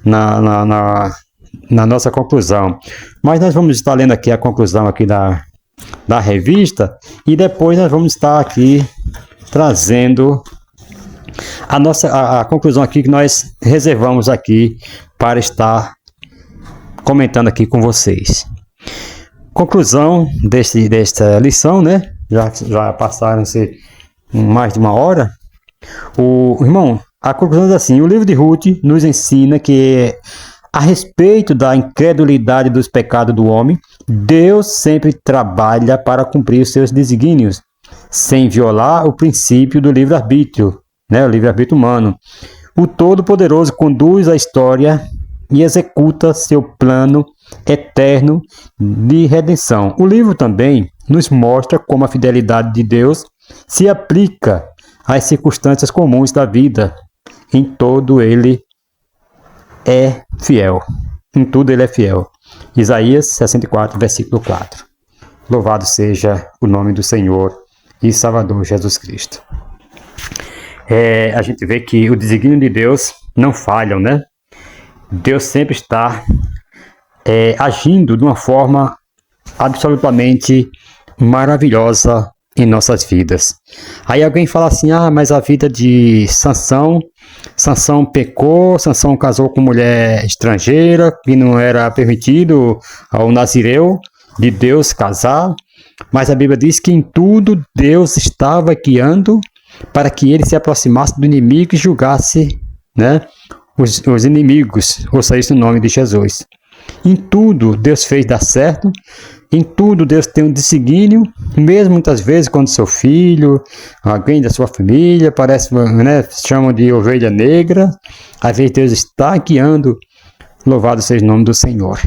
na nossa conclusão. Mas nós vamos estar lendo aqui a conclusão aqui da revista e depois nós vamos estar aqui trazendo a conclusão aqui que nós reservamos aqui para estar comentando aqui com vocês. Conclusão desta lição, né? Já passaram-se mais de uma hora. Irmão, a conclusão é assim: o livro de Ruth nos ensina que, a respeito da incredulidade dos pecados do homem, Deus sempre trabalha para cumprir os seus desígnios, sem violar o princípio do livre-arbítrio, né? O livre-arbítrio humano. O Todo-Poderoso conduz a história e executa seu plano eterno de redenção. O livro também nos mostra como a fidelidade de Deus se aplica às circunstâncias comuns da vida. Em todo ele é fiel. Em tudo ele é fiel. Isaías 64, versículo 4. Louvado seja o nome do Senhor e Salvador Jesus Cristo. A gente vê que o desígnio de Deus não falham, né? Deus sempre está agindo de uma forma absolutamente maravilhosa em nossas vidas. Aí alguém fala assim: mas a vida de Sansão pecou, Sansão casou com mulher estrangeira, que não era permitido ao nazireu de Deus casar. Mas a Bíblia diz que em tudo Deus estava guiando para que ele se aproximasse do inimigo e julgasse, né, os inimigos, ouça isso no nome de Jesus. Em tudo Deus fez dar certo, em tudo Deus tem um desígnio, mesmo muitas vezes quando seu filho, alguém da sua família, parece, né, chamam de ovelha negra, às vezes Deus está guiando, louvado seja o nome do Senhor.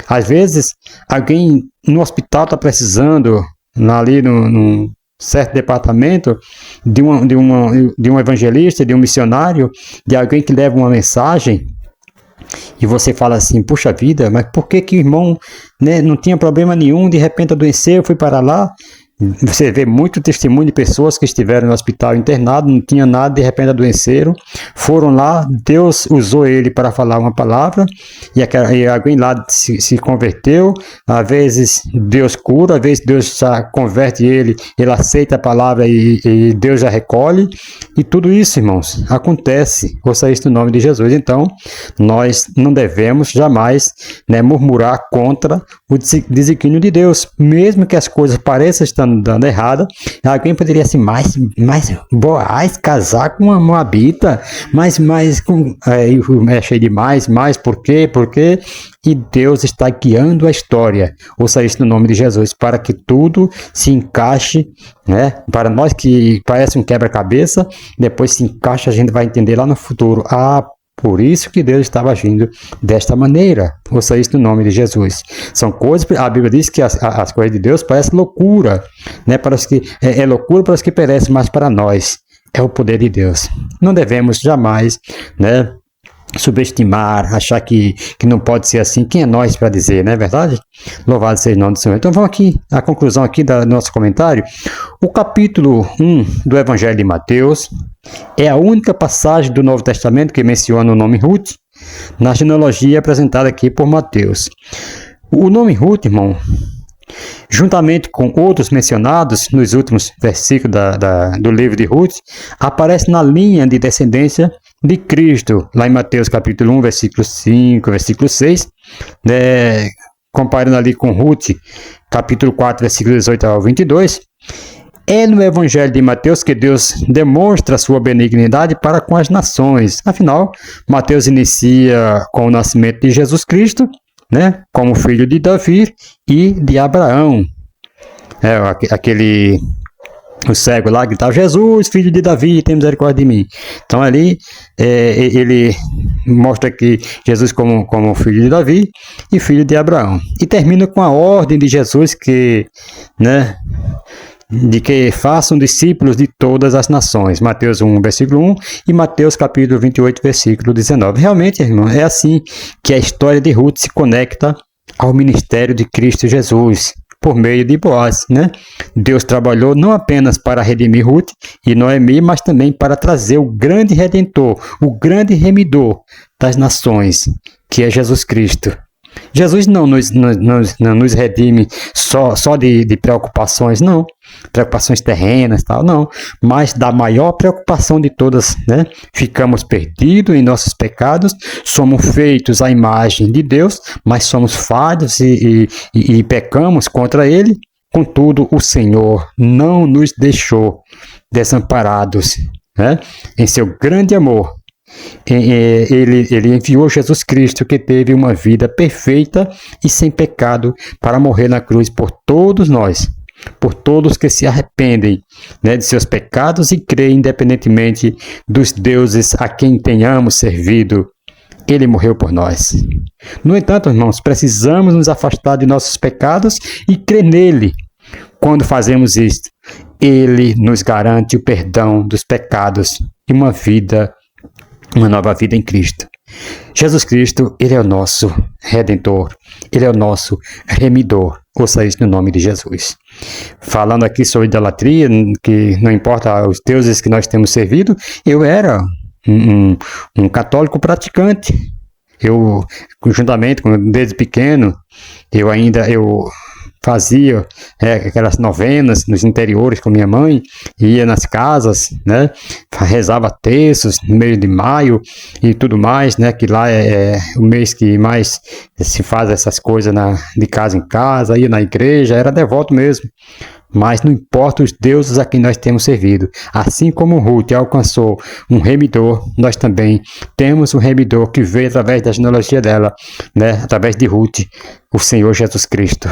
Às vezes alguém no hospital está precisando, ali num certo departamento, de um evangelista, de um missionário, de alguém que leva uma mensagem, e você fala assim, puxa vida, mas por que o irmão, né, não tinha problema nenhum, de repente adoeceu, foi para lá? Você vê muito testemunho de pessoas que estiveram no hospital internado, não tinha nada, de repente adoeceram, foram lá, Deus usou ele para falar uma palavra, e alguém lá se converteu. Às vezes Deus cura, às vezes Deus já converte ele aceita a palavra e Deus já recolhe, e tudo isso, irmãos, acontece, ouça isso no nome de Jesus. Então, nós não devemos jamais, né, murmurar contra o desígnio de Deus, mesmo que as coisas pareçam estar dando errada. Alguém poderia assim, mais Boaz casar com uma moabita, mais é cheio de mais, por quê? E Deus está guiando a história, ouça isso no nome de Jesus, para que tudo se encaixe, né? Para nós que parece um quebra-cabeça, depois se encaixa, a gente vai entender lá no futuro, por isso que Deus estava agindo desta maneira. Ouça isso no nome de Jesus. São coisas, a Bíblia diz que as coisas de Deus parecem loucura, né? Para os que, é loucura para os que perecem, mas para nós é o poder de Deus. Não devemos jamais, né, subestimar, achar que não pode ser assim. Quem é nós para dizer, não é verdade? Louvado seja o nome do Senhor. Então vamos aqui, a conclusão aqui do nosso comentário. O capítulo 1 do Evangelho de Mateus é a única passagem do Novo Testamento que menciona o nome Ruth na genealogia apresentada aqui por Mateus. O nome Ruth, irmão, juntamente com outros mencionados nos últimos versículos do livro de Ruth, aparece na linha de descendência de Cristo, lá em Mateus capítulo 1, versículo 5, versículo 6, né, comparando ali com Ruth, capítulo 4, versículo 18 ao 22, é no Evangelho de Mateus que Deus demonstra a sua benignidade para com as nações. Afinal, Mateus inicia com o nascimento de Jesus Cristo, né, como filho de Davi e de Abraão. O cego lá gritava, Jesus, filho de Davi, tem misericórdia de mim. Então ali ele mostra que Jesus como filho de Davi e filho de Abraão. E termina com a ordem de Jesus de que façam discípulos de todas as nações. Mateus 1, versículo 1 e Mateus capítulo 28, versículo 19. Realmente, irmão, é assim que a história de Ruth se conecta ao ministério de Cristo Jesus, por meio de Boaz, né? Deus trabalhou não apenas para redimir Ruth e Noemi, mas também para trazer o grande Redentor, o grande remidor das nações, que é Jesus Cristo. Jesus não nos redime só de preocupações, não, preocupações terrenas, tal, não, mas da maior preocupação de todas, né? Ficamos perdidos em nossos pecados, somos feitos à imagem de Deus, mas somos falhos e pecamos contra Ele. Contudo, o Senhor não nos deixou desamparados, né? Em seu grande amor. Ele enviou Jesus Cristo, que teve uma vida perfeita e sem pecado, para morrer na cruz por todos nós, por todos que se arrependem, né, de seus pecados e creem, independentemente dos deuses a quem tenhamos servido. Ele morreu por nós. No entanto, irmãos, precisamos nos afastar de nossos pecados e crer nele. Quando fazemos isto, ele nos garante o perdão dos pecados e uma nova vida em Cristo. Jesus Cristo, Ele é o nosso Redentor, Ele é o nosso Remidor. Ouça isso no nome de Jesus. Falando aqui sobre idolatria, que não importa os deuses que nós temos servido, eu era um católico praticante. Eu, juntamente, desde pequeno, eu fazia aquelas novenas nos interiores com minha mãe, ia nas casas, né, rezava terços no mês de maio e tudo mais, né, que lá é o mês que mais se faz essas coisas de casa em casa, ia na igreja, era devoto mesmo. Mas não importa os deuses a quem nós temos servido. Assim como Ruth alcançou um remidor, nós também temos um remidor que veio através da genealogia dela, né? Através de Ruth, o Senhor Jesus Cristo,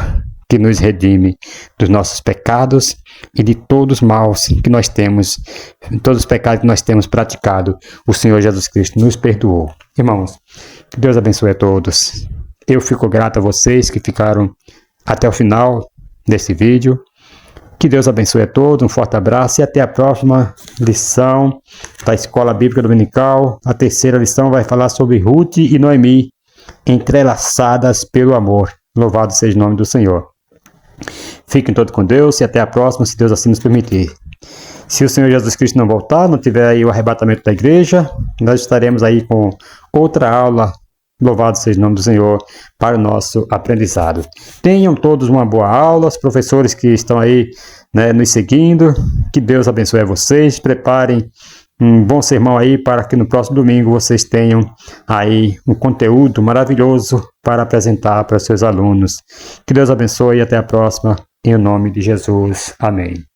que nos redime dos nossos pecados e de todos os maus que nós temos, todos os pecados que nós temos praticado. O Senhor Jesus Cristo nos perdoou. Irmãos, que Deus abençoe a todos. Eu fico grato a vocês que ficaram até o final desse vídeo. Que Deus abençoe a todos, um forte abraço e até a próxima lição da Escola Bíblica Dominical. A terceira lição vai falar sobre Ruth e Noemi, entrelaçadas pelo amor. Louvado seja o nome do Senhor. Fiquem todos com Deus e até a próxima, se Deus assim nos permitir. Se o Senhor Jesus Cristo não voltar, não tiver aí o arrebatamento da igreja, nós estaremos aí com outra aula. Louvado seja o nome do Senhor para o nosso aprendizado. Tenham todos uma boa aula, os professores que estão aí, né, nos seguindo. Que Deus abençoe a vocês. Preparem um bom sermão aí para que no próximo domingo vocês tenham aí um conteúdo maravilhoso para apresentar para os seus alunos. Que Deus abençoe e até a próxima. Em nome de Jesus. Amém.